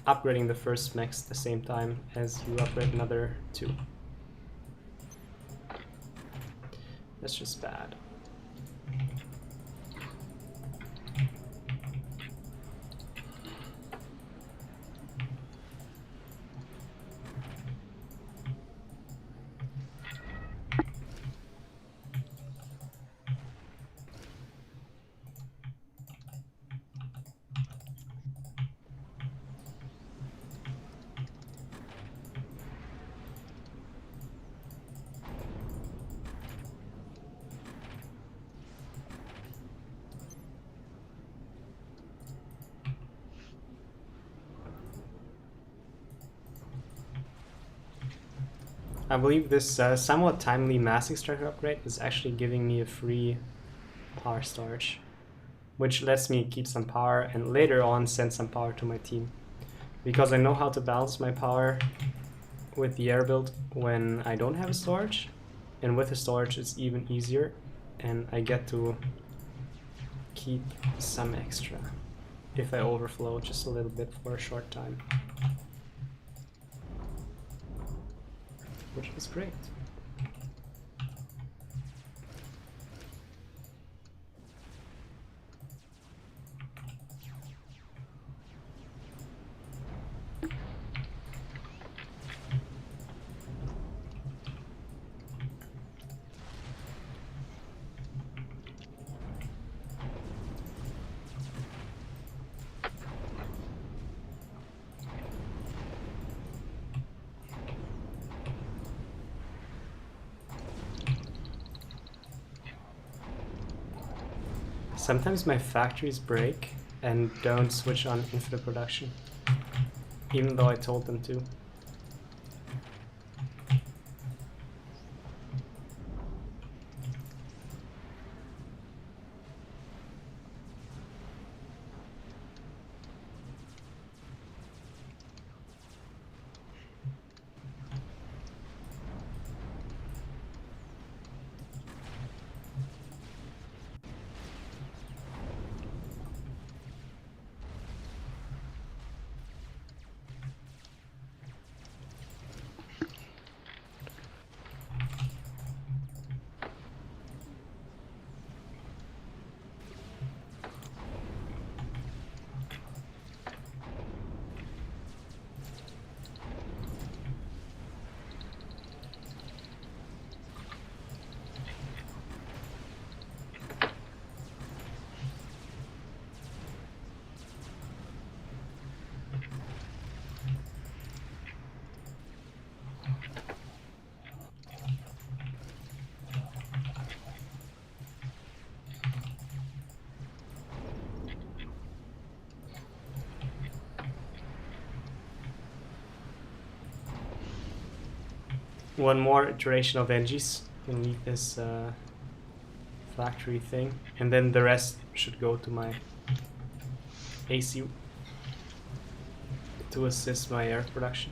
upgrading the first max at the same time as you upgrade another 2. That's just bad. I believe this somewhat timely mass extractor upgrade is actually giving me a free power storage, which lets me keep some power and later on send some power to my team. Because I know how to balance my power with the air build when I don't have a storage, and with a storage it's even easier, and I get to keep some extra if I overflow just a little bit for a short time. Which is great. Sometimes my factories break and don't switch on infinite production, even though I told them to. one more iteration of NGs and leave this factory thing, and then the rest should go to my AC to assist my air production.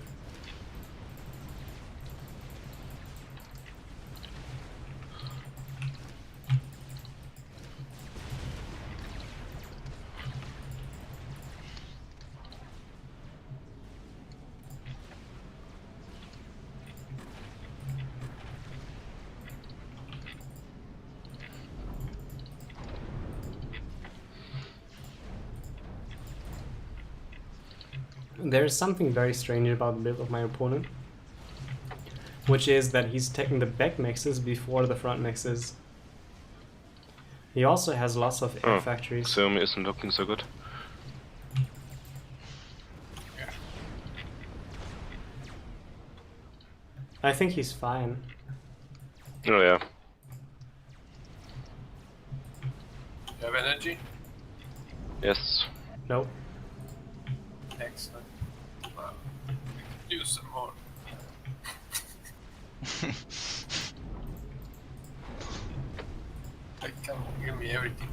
There's something very strange about the build of my opponent, which is that he's taking the back mixes before the front mixes. He also has lots of air factories. Xiaomi isn't looking so good. I think he's fine. Oh yeah. You have energy? Yes. Nope. Excellent. Wow. We could use some more. Like, come on, give me everything.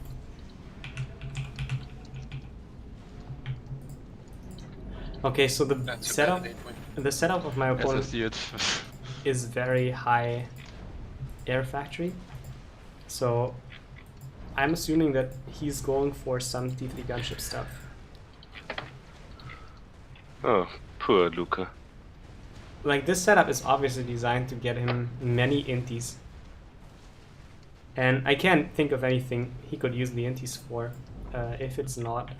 Okay, so the That's a setup, bad point. the setup of my Yes, I opponent see it. is very high air factory. So I'm assuming that he's going for some T3 gunship stuff. Oh, poor Luca. Like, this setup is obviously designed to get him many inties. And I can't think of anything he could use the inties for if it's not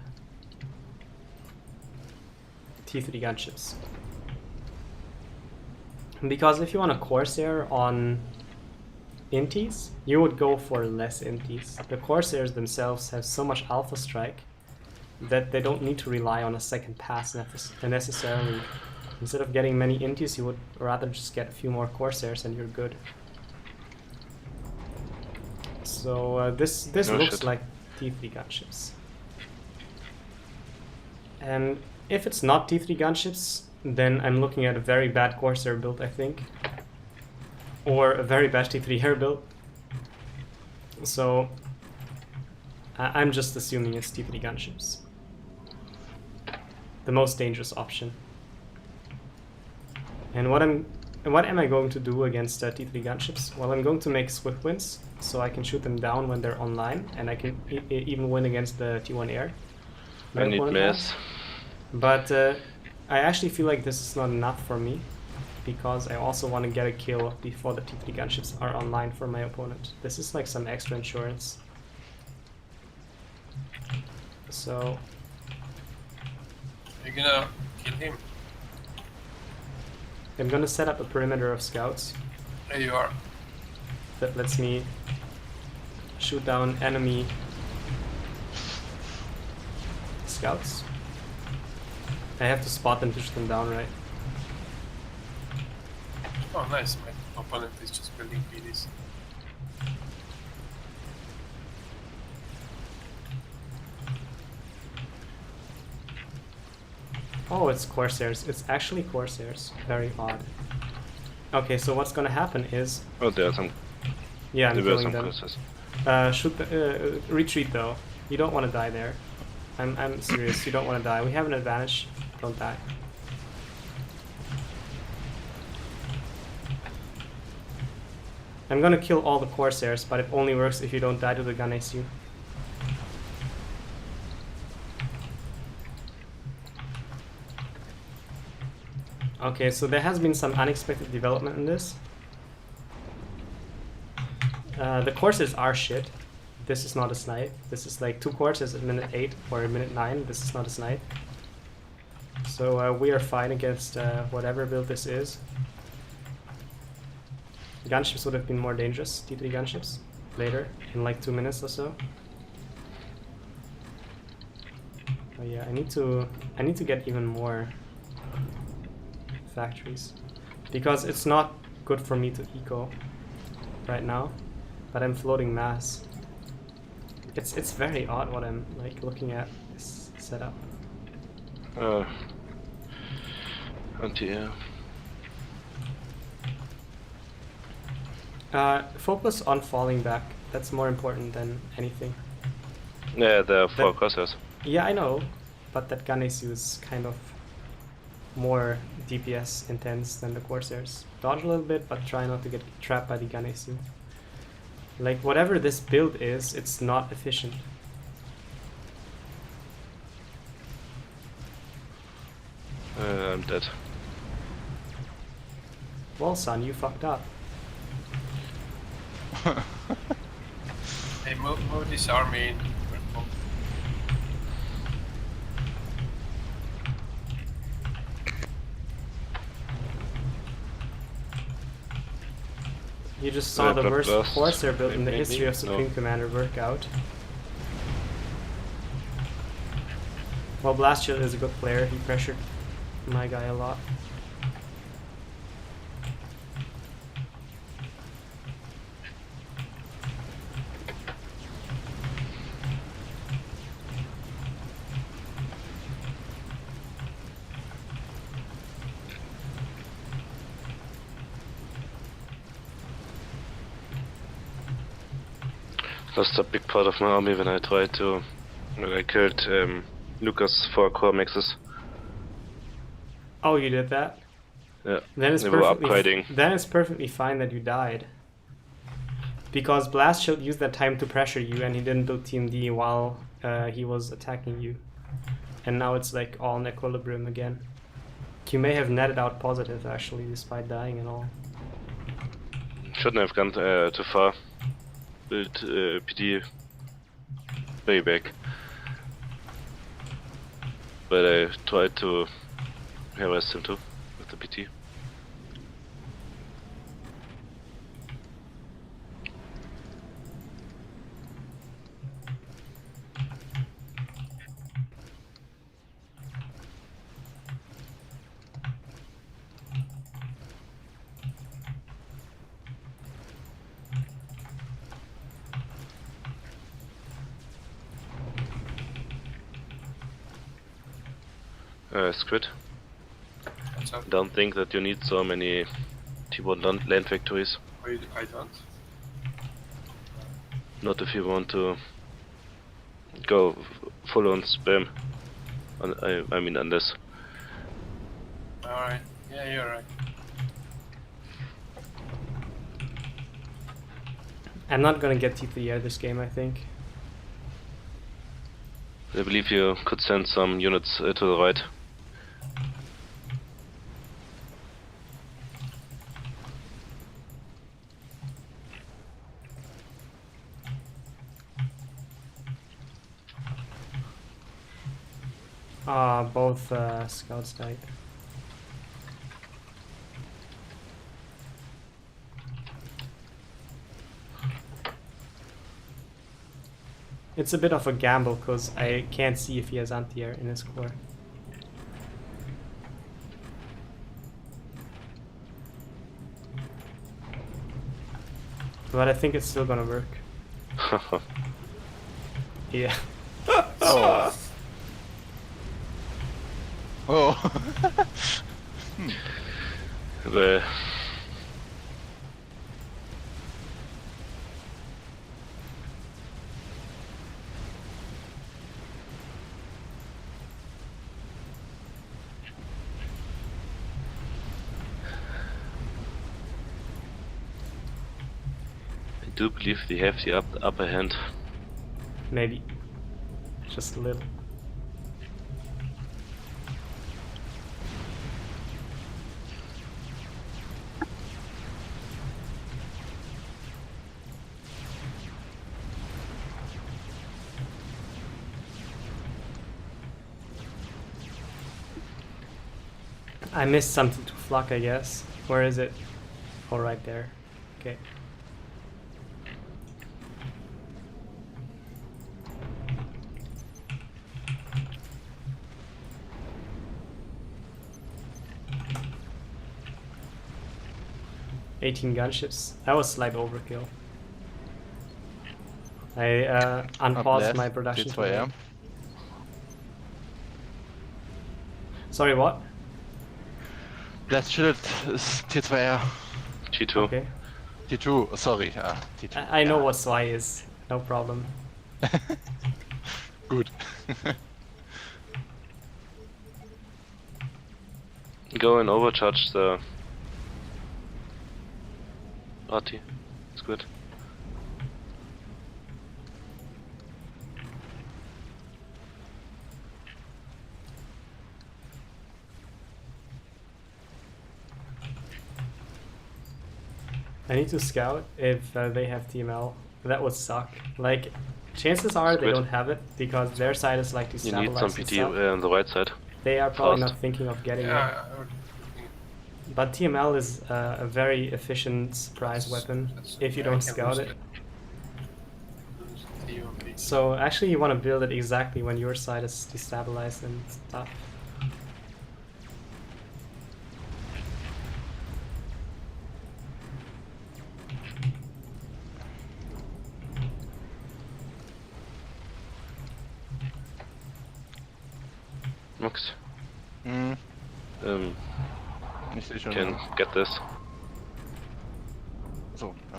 T3 gunships. Because if you want a Corsair on inties, you would go for less inties. The Corsairs themselves have so much alpha strike that they don't need to rely on a second pass necessarily. Instead of getting many inties, you would rather just get a few more Corsairs and you're good. So this No looks shit. like T3 gunships. And if it's not T3 gunships, then I'm looking at a very bad Corsair build, I think. Or a very bad T3 air build. So I'm just assuming it's T3 gunships. The most dangerous option. And what am I going to do against T3 gunships? Well, I'm going to make swift wins, so I can shoot them down when they're online, and I can even win against the T1 air. I need mass. But I actually feel like this is not enough for me, because I also want to get a kill before the T3 gunships are online for my opponent. This is like some extra insurance. So You're gonna kill him. I'm gonna set up a perimeter of scouts There you are. that lets me shoot down enemy scouts. I have to spot them to shoot them down, right? Oh, nice. My opponent is just building PDs. Oh, it's Corsairs. It's actually Corsairs. Very odd. Okay, so what's gonna happen is... Oh, there are some. Yeah, I'm There were killing some them. curses. Retreat though. You don't want to die there. I'm serious. You don't want to die. We have an advantage. Don't die. I'm gonna kill all the Corsairs, but it only works if you don't die to the gun ACU. Okay, so there has been some unexpected development in this. The courses are shit. This is not a snipe. This is like 2 courses at minute 8 or minute 9. This is not a snipe. So we are fine against whatever build this is. Gunships would have been more dangerous, T3 gunships, later, in like 2 minutes or so. Oh yeah, I need to get even more factories, because it's not good for me to eco right now, but I'm floating mass. It's very odd what I'm like looking at this setup. Anti-air. Focus on falling back. That's more important than anything. Yeah, there are 4 crosshairs. Yeah, I know, but that Ganesu is kind of more DPS intense than the Corsairs. Dodge a little bit, but try not to get trapped by the Ganesu. Like, whatever this build is, it's not efficient. I'm dead. Well, son, you fucked up. Hey, move this army in. You just saw the worst Blast. Corsair build in the Maybe? history of Supreme No. Commander workout. Well, Blast Shield is a good player. He pressured my guy a lot. Lost a big part of my army when I tried to. When I killed Lucas 4 core maxes. Oh, you did that? Yeah. Then it's They were perfectly upgrading. then it's perfectly fine that you died. Because Blast Shield used that time to pressure you, and he didn't build TMD while he was attacking you. And now it's like all in equilibrium again. You may have netted out positive actually, despite dying and all. Shouldn't have gone too far. Build PD way back. But I tried to harass him too with the PT. Squid. What's up? Don't think that you need so many T1 land factories. I don't. Not if you want to go full on spam. I mean, unless. Alright. Yeah, you're right. I'm not gonna get T3R this game, I think. I believe you could send some units to the right. Both scouts died. It's a bit of a gamble because I can't see if he has anti-air in his core. But I think it's still gonna work. Yeah. Oh. Oh. The I do believe we have the upper hand. Maybe. Just a little. I missed something to flock, I guess. Where is it? Oh, right there. Okay. "18 gunships." That was slight overkill. I unpaused my production. today. Sorry, what? Blast Shield ist T2R. G2. Okay. T2, sorry. T2. I know what SWI is. No problem. Good. Go and overcharge the RT. It's good. I need to scout if they have TML. That would suck. Like, chances are they Squid. don't have it because their side is like You need destabilized some and PT stuff. on the right side. They are probably fast. not thinking of getting it. Yeah, But TML is a very efficient surprise weapon if you don't scout it. So actually you want to build it exactly when your side is destabilized and stuff. Max, Hm, ich sehe schon. can get this. So, ja.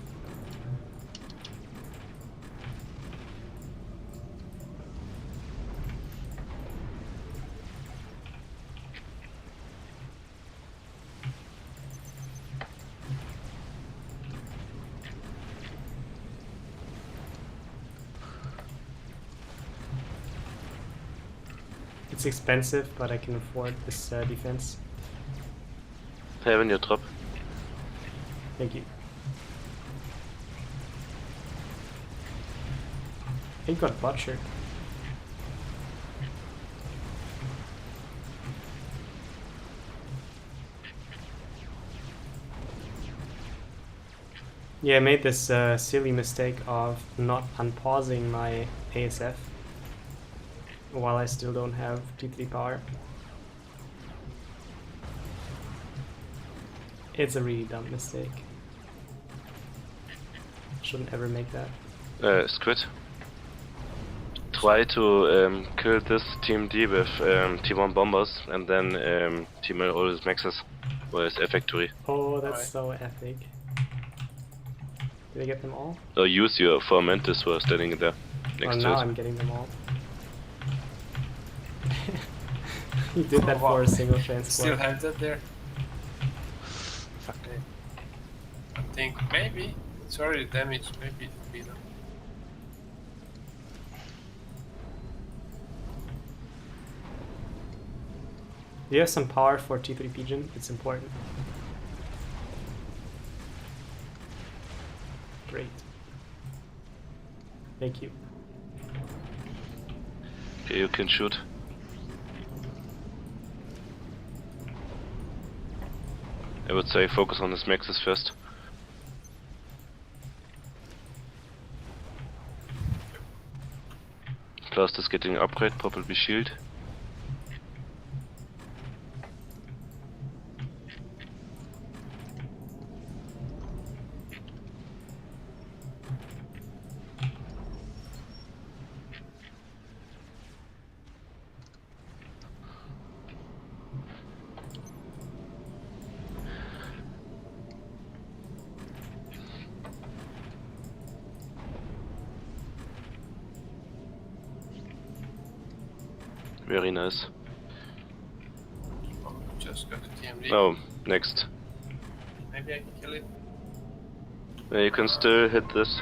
It's expensive, but I can afford this defense. Have in your drop. Thank you. He got butchered. Yeah, I made this silly mistake of not unpausing my ASF while I still don't have T3 power. It's a really dumb mistake. Shouldn't ever make that. Squid. Try to kill this Team D with T1 bombers and then Team L all his maxes with a factory. Oh, that's so epic. Did I get them all? Or use your 4 mantis who are standing there Oh, next now to it. I'm getting them all. You did that for a single Still transport. have that there? Okay. I think maybe it's already damaged, maybe it will be done. Do you have some power for T3 Pigeon? It's important. Great. Thank you. Okay, you can shoot. I would say focus on his maxes first. Blast is getting upgrade, probably shield. Very nice. Oh, just got to TMD. Oh, next. Maybe I can kill it. You can still hit this.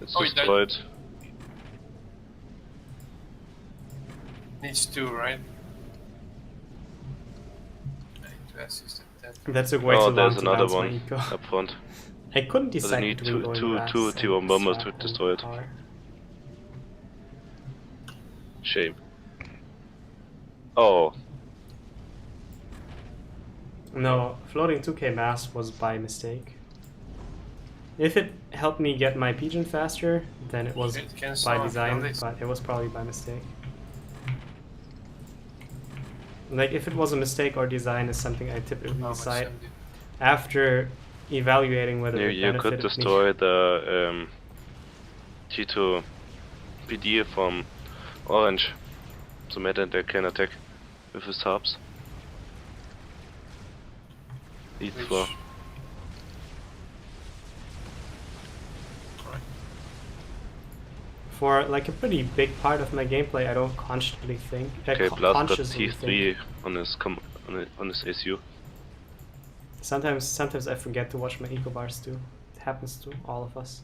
It's Oh, he died. destroyed. Needs 2, right? I need to assist at 10. That took way Oh, too long there's to another bounce my one eco. up front. I couldn't But I decide need between going two grass T1 and bombers to strat and destroy it. power. Shame. Oh, No, floating 2k mass was by mistake. If it helped me get my pigeon faster, then it was It can by solve design, penalties. but it was probably by mistake. Like, if it was a mistake or design is something I typically How much decide send it? after evaluating whether it you could benefited me. destroy the T2 PD from orange. so Meta can attack with his harps. Leads Which- for. For like a pretty big part of my gameplay, I don't consciously think. Okay, Blast got consciously T3 think. on his on his SU. Sometimes I forget to watch my eco bars too. It happens to all of us.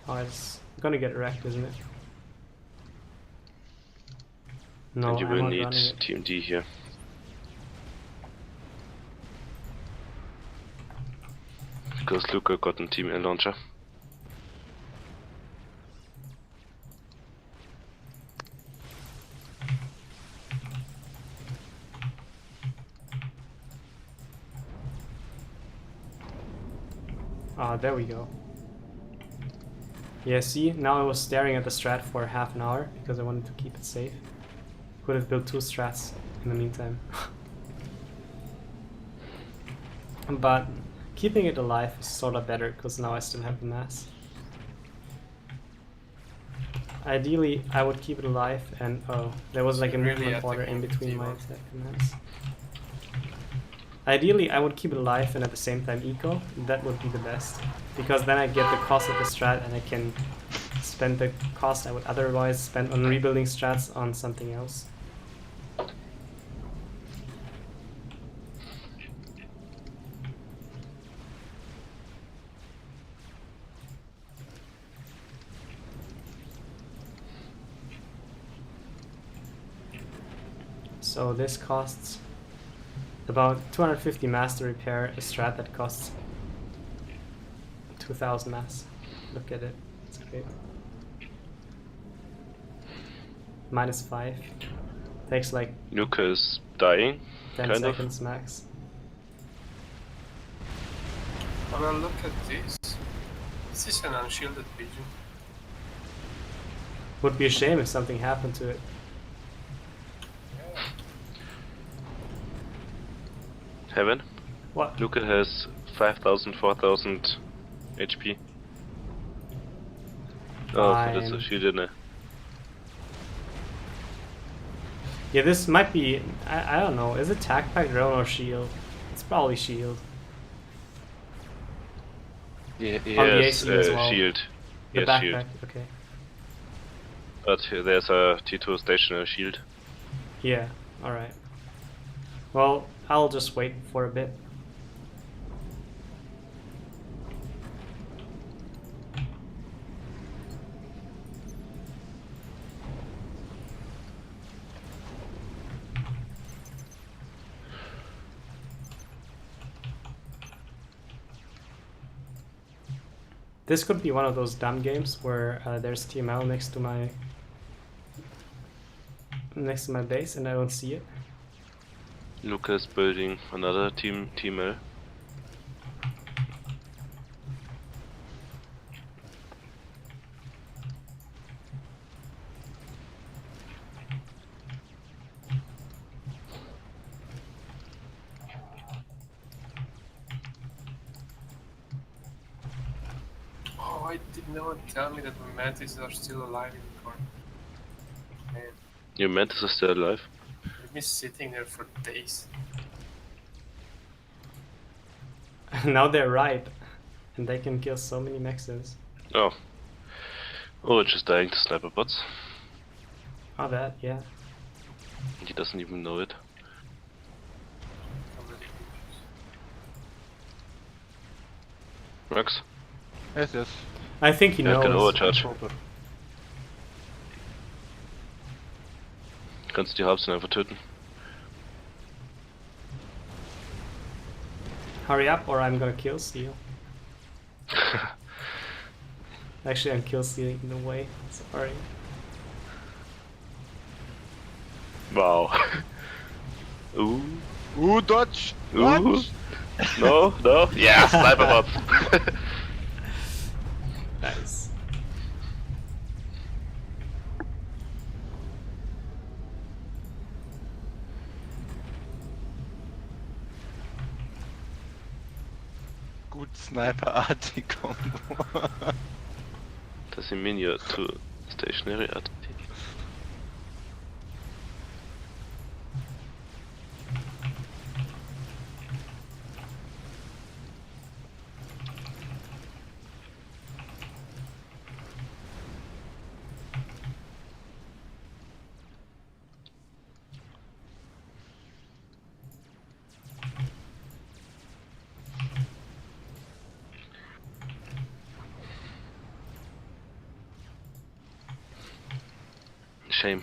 Oh, it's gonna get wrecked, isn't it? No, And you I'm will not need running it. TMD here. Because Luca got a team air launcher. Ah, there we go. Yeah, see, now I was staring at the strat for half an hour because I wanted to keep it safe. Could have built 2 strats in the meantime. But keeping it alive is sort of better because now I still have the mass. Ideally, I would keep it alive and oh, there was like a Really movement order in attacking between my T1. attack commands. Ideally, I would keep it alive and at the same time eco. That would be the best. Because then I get the cost of the strat and I can spend the cost I would otherwise spend on rebuilding strats on something else. So this costs about 250 mass to repair a strat that costs 2000 mass. Look at it, it's great. -5. Takes like Luca is dying, 10 kind of. seconds max. Oh, well, look at this. This is an unshielded pigeon. Would be a shame if something happened to it. Heaven. What? Luca has 5000, 4000 HP. Oh, that's a Fine. shield in it. Yeah, this might be, I don't know, is it tac pack, drone, or shield? It's probably shield. Yeah, he On the has AC as well. shield. He The has backpack, shield. okay. But there's a T2 stationary shield. Yeah, alright. Well, I'll just wait for a bit. This could be one of those dumb games where there's TML next to my base and I don't see it. Luca is building another team-L. Oh, why did no one tell me that my mantises are still alive in the corner? Man, Your Mantis is still alive. I've been sitting there for days. Now they're ripe and they can kill so many mexes. Oh. Oh, it's just dying to sniper bots. Oh, that, yeah. He doesn't even know it. Max? Yes, yes. I think he Ja, knows. kann overcharge. Proper. Kannst die Harps einfach töten. Hurry up or I'm gonna kill steal. Actually, I'm kill stealing in a way. Sorry. Wow. Ooh. Ooh, dodge! Ooh. Dodge! No, no. Yeah, sniper bots. Nice. Gut Sniper-artig Combo. Does he mean you're too stationary? Shame.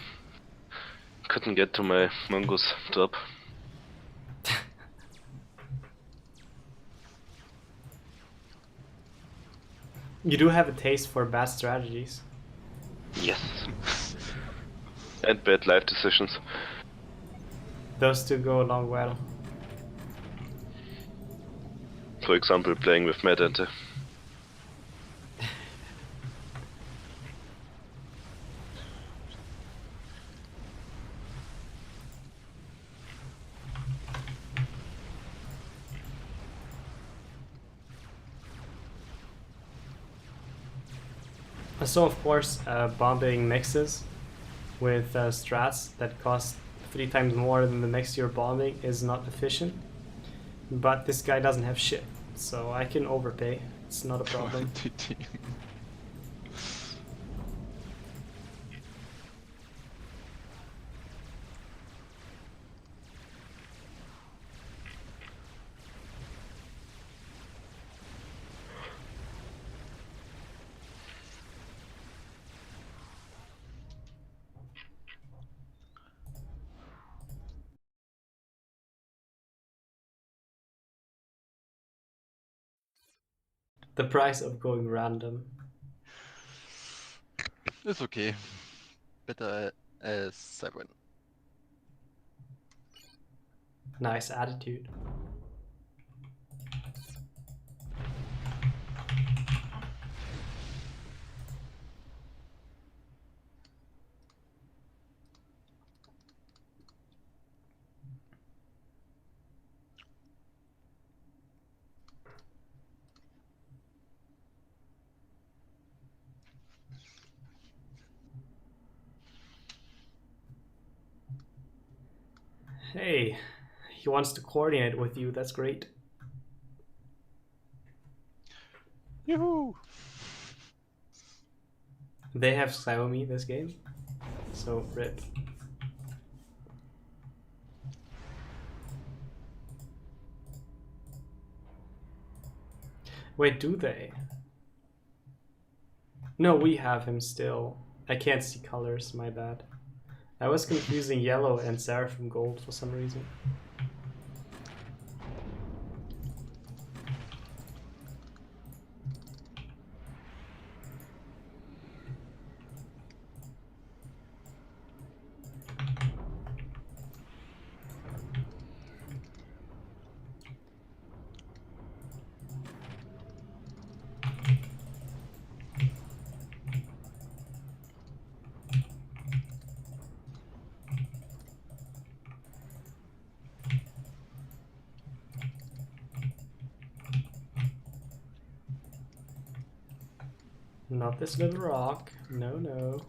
Couldn't get to my mongoose drop. You do have a taste for bad strategies. Yes. And bad life decisions. Those two go along well. For example, playing with Mad Ante. So of course, bombing mixes with strats that cost 3 times more than the mix you're bombing is not efficient. But this guy doesn't have shit, so I can overpay. It's not a problem. The price of going random. It's okay. Better as 7. Nice attitude. Hey, he wants to coordinate with you, that's great. Yoo-hoo! They have Xiaomi this game, so rip. Wait, do they? No, we have him still. I can't see colors, my bad. I was confusing yellow and Seraphim gold for some reason. Not this little rock. No, no.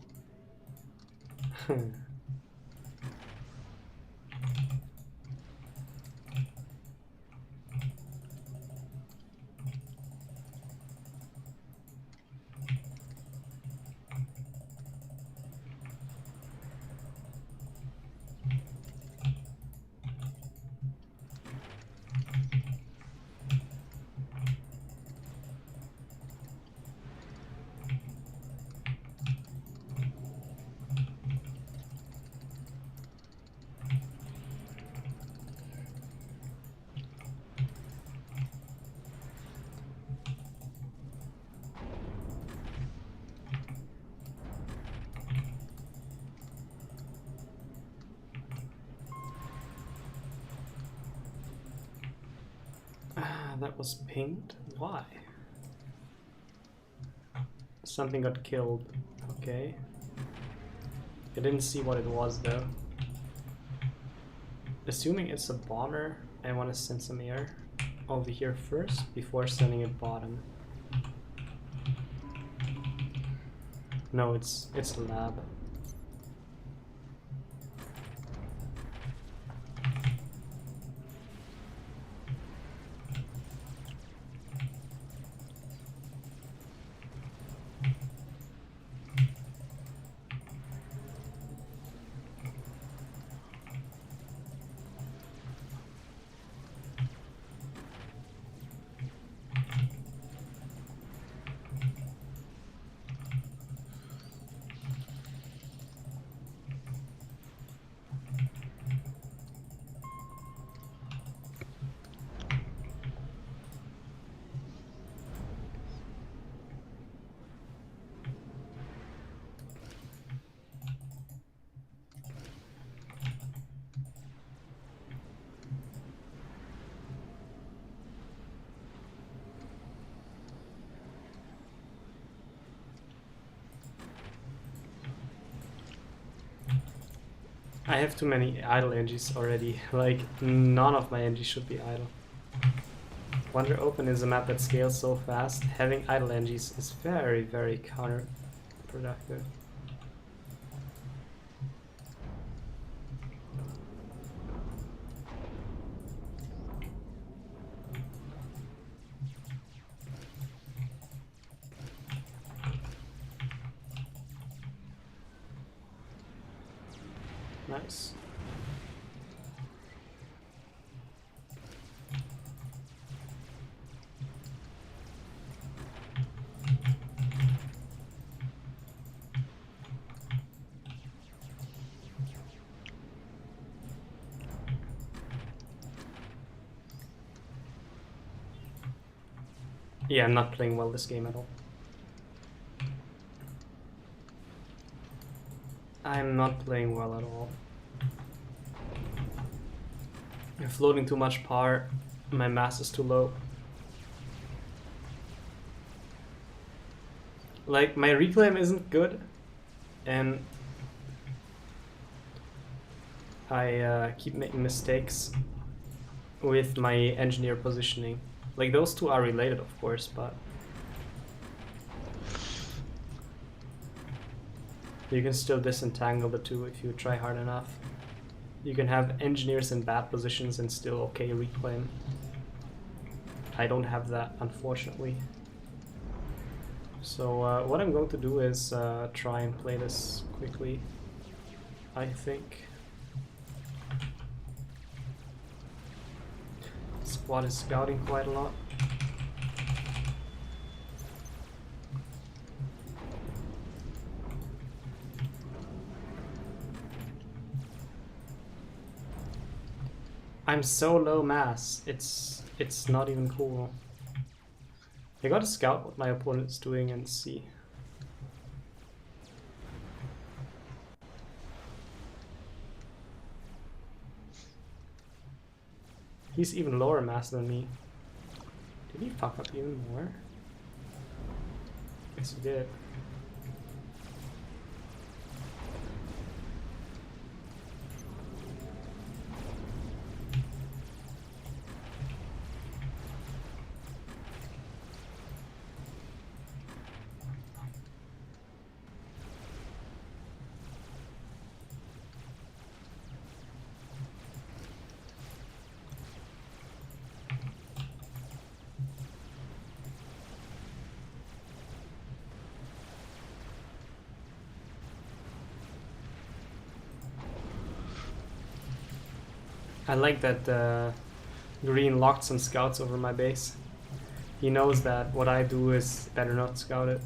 That was pinged? Why? Something got killed. Okay. I didn't see what it was though. Assuming it's a bomber, I want to send some air over here first before sending it bottom. No, it's lab. I have too many idle NGs already. Like, none of my NGs should be idle. Wonder Open is a map that scales so fast. Having idle NGs is very, very counterproductive. Nice. Yeah, I'm not playing well this game at all. I'm not playing well at all. I'm floating too much power. My mass is too low. Like, my reclaim isn't good, and I keep making mistakes with my engineer positioning. Like, those two are related, of course, but you can still disentangle the two if you try hard enough. You can have engineers in bad positions and still okay reclaim. I don't have that, unfortunately. So what I'm going to do is try and play this quickly, I think. Squad is scouting quite a lot. I'm so low mass, it's not even cool. I gotta scout what my opponent's doing and see. He's even lower mass than me. Did he fuck up even more? Yes, he did. I like that Green locked some scouts over my base. He knows that what I do is better not scout it.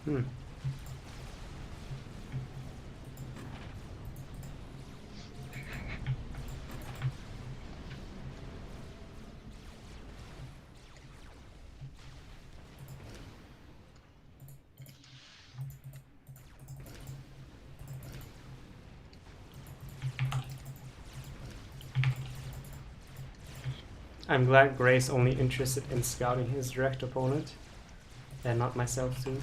Hmm. I'm glad Gray's only interested in scouting his direct opponent, and not myself too.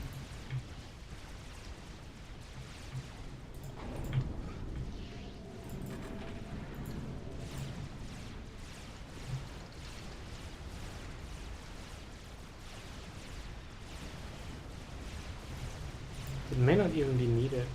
It may not even be needed.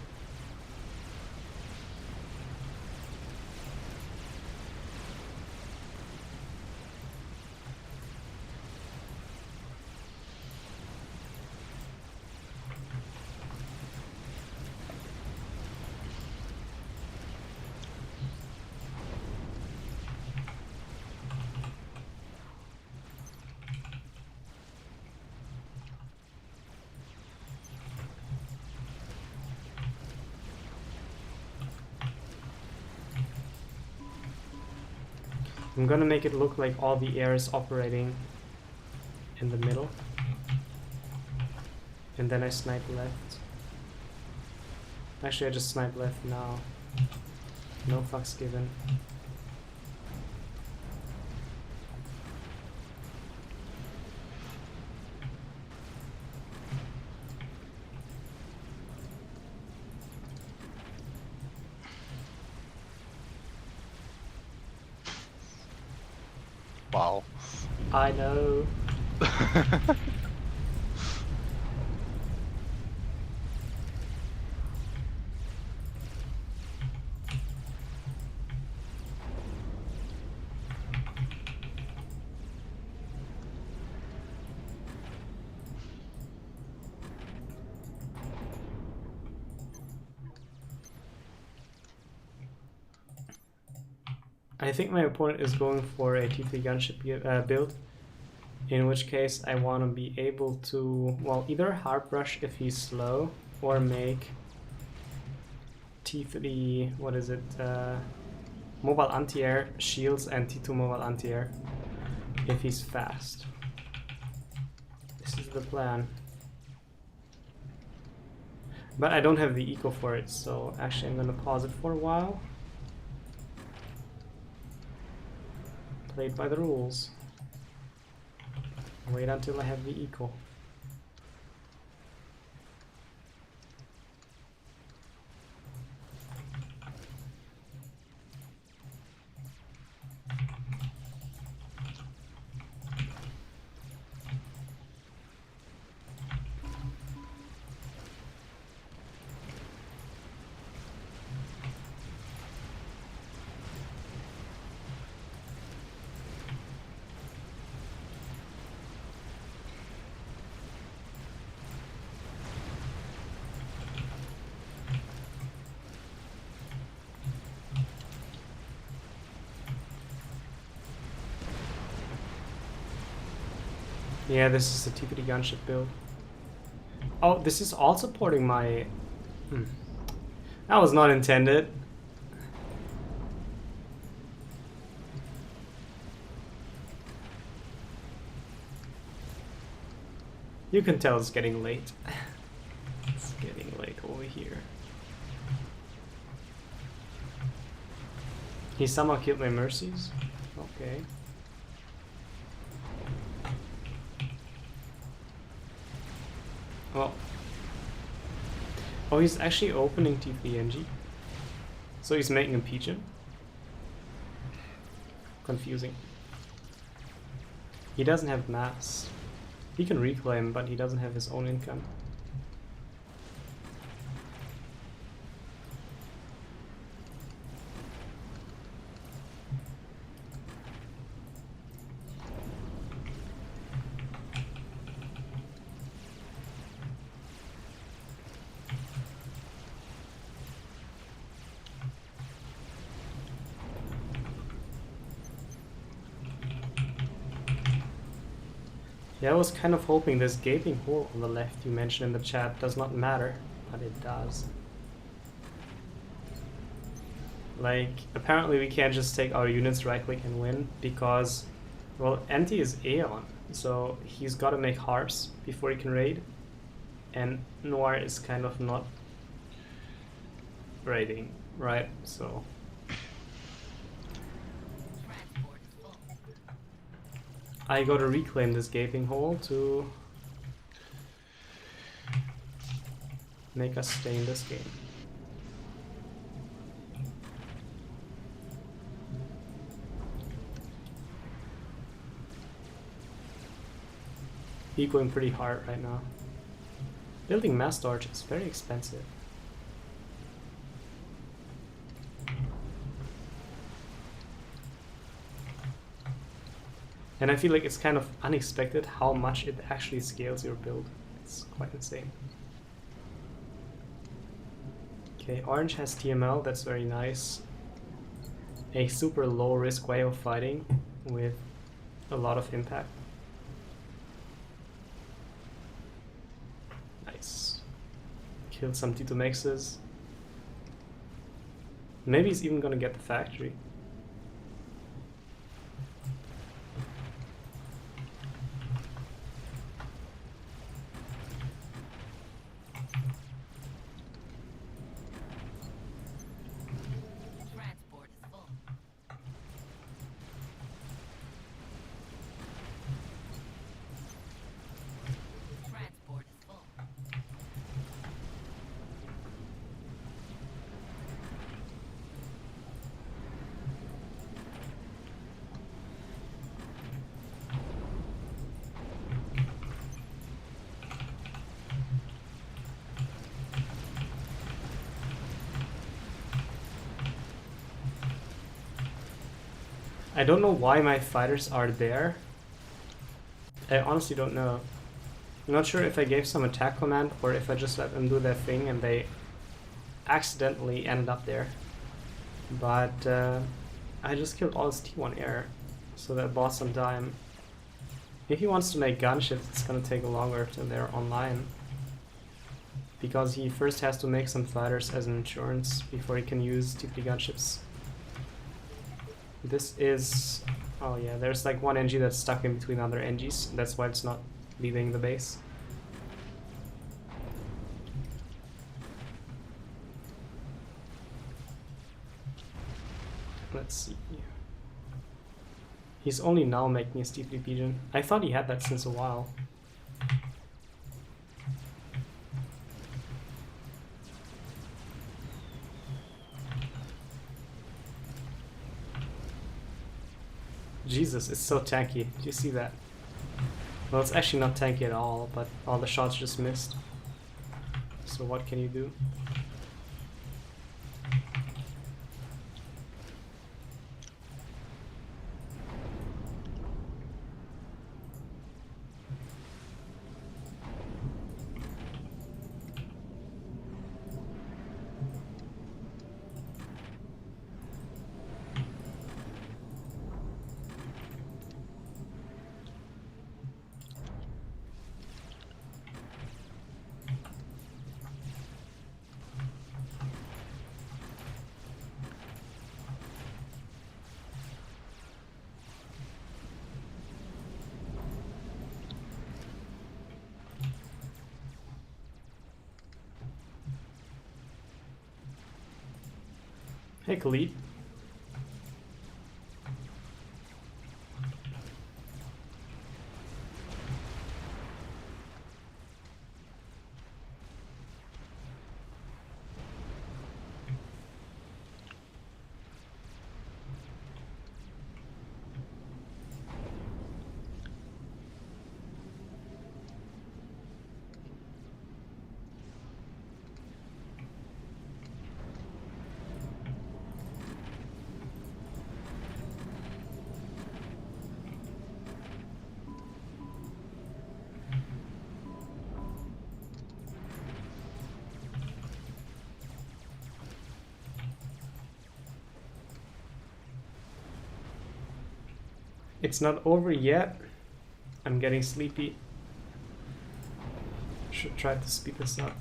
I'm gonna make it look like all the air is operating in the middle. And then I snipe left. Actually, I just snipe left now. No fucks given. Wow. I know. I think my opponent is going for a T3 gunship build, in which case I want to be able to, well, either hard rush if he's slow, or make T3, what is it, mobile anti-air shields and T2 mobile anti-air if he's fast. This is the plan. But I don't have the eco for it, so actually I'm gonna pause it for a while. Play it by the rules. Wait until I have the eco. Yeah, this is a TPD gunship build. Oh, this is all supporting my... That was not intended. You can tell it's getting late. It's getting late over here. He somehow killed my mercies? Okay. Well, oh, he's actually opening T3NG. So he's making a pigeon. Confusing. He doesn't have mass. He can reclaim, but he doesn't have his own income. Yeah, I was kind of hoping this gaping hole on the left you mentioned in the chat does not matter, but it does. Like, apparently we can't just take our units right click and win because, well, Anti is Aeon, so he's got to make harps before he can raid, and Noir is kind of not raiding, right? So I gotta reclaim this gaping hole to make us stay in this game. He's going pretty hard right now. Building mass storage is very expensive. And I feel like it's kind of unexpected how much it actually scales your build. It's quite insane. Okay, orange has TML, that's very nice. A super low risk way of fighting with a lot of impact. Nice. Killed some T2 Mexes. Maybe he's even gonna get the factory. I don't know why my fighters are there. I honestly don't know. I'm not sure if I gave some attack command or if I just let them do their thing and they accidentally ended up there. But I just killed all his T1 air, so that bought some time. If he wants to make gunships, it's gonna take longer till they're online. Because he first has to make some fighters as an insurance before he can use TP gunships. This is... oh yeah, there's like one NG that's stuck in between other NGs. That's why it's not leaving the base. Let's see. He's only now making a steep pigeon. I thought he had that since a while. Jesus, it's so tanky. Do you see that? Well, it's actually not tanky at all, but all the shots just missed. So what can you do? Hey, Khalid. It's not over yet. I'm getting sleepy. Should try to speed this up.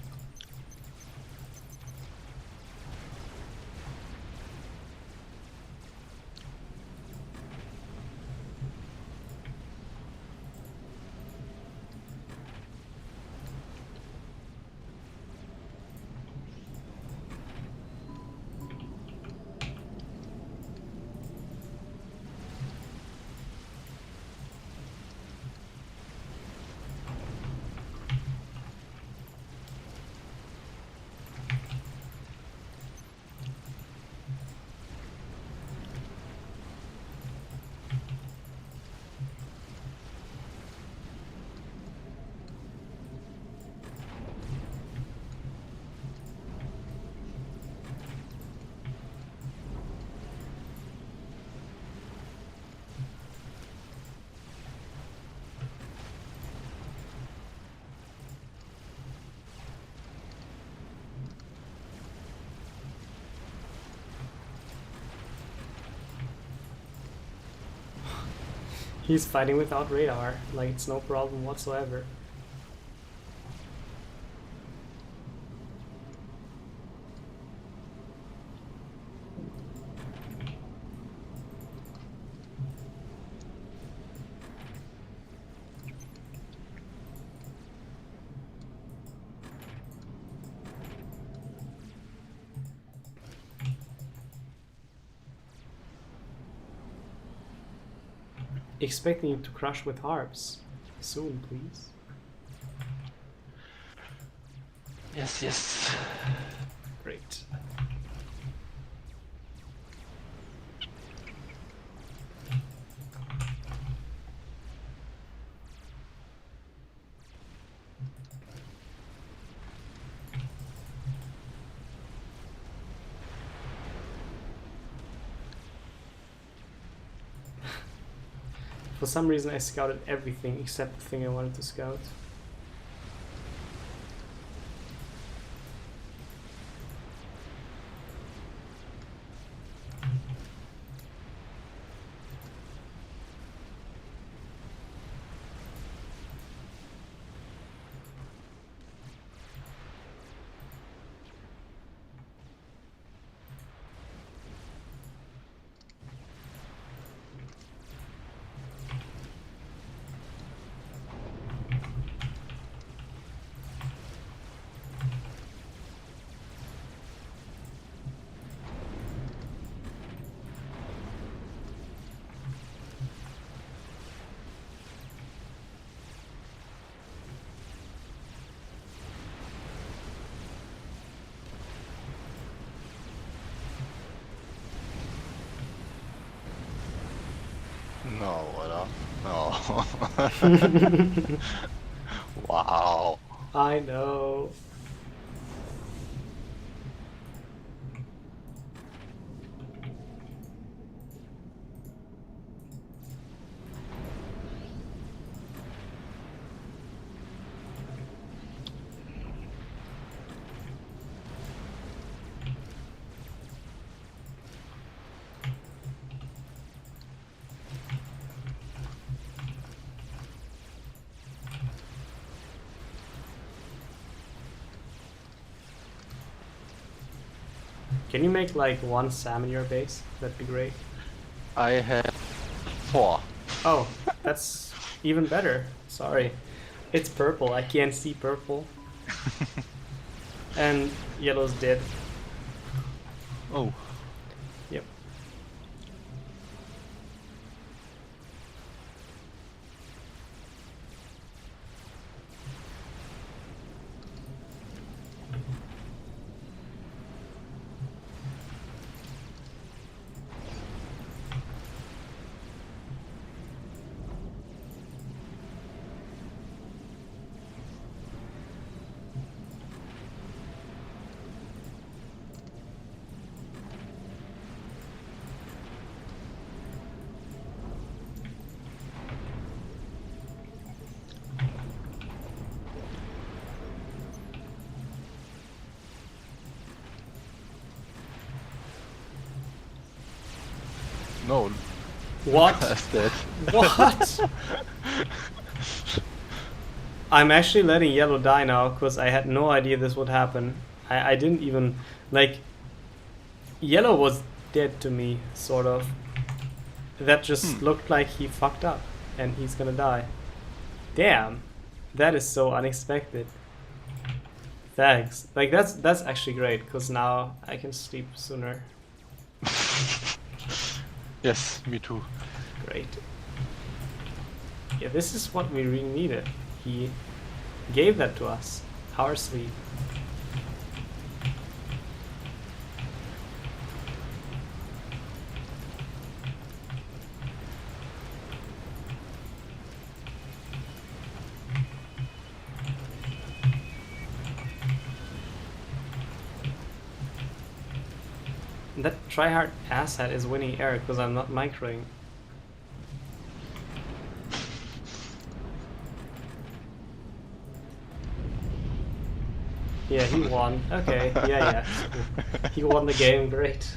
He's fighting without radar, like it's no problem whatsoever. Expecting you to crush with harps. Soon, please. Yes, yes. Great. For some reason I scouted everything except the thing I wanted to scout. No, oder? No. Wow. I know. Can you make like one Sam in your base? That'd be great. I have 4. Oh, that's even better. Sorry. It's purple. I can't see purple. And yellow's dead. Oh. Yep. No. What? That's dead. What? I'm actually letting yellow die now because I had no idea this would happen. I didn't even, like, yellow was dead to me, sort of. That just looked like he fucked up and he's gonna die. Damn, that is so unexpected. Thanks. Like, that's actually great because now I can sleep sooner. Yes, me too. Great. Yeah, this is what we really needed. He gave that to us. Our sleep. That tryhard asshat is winning air because I'm not microing. Yeah, he won. Okay, yeah. He won the game, great.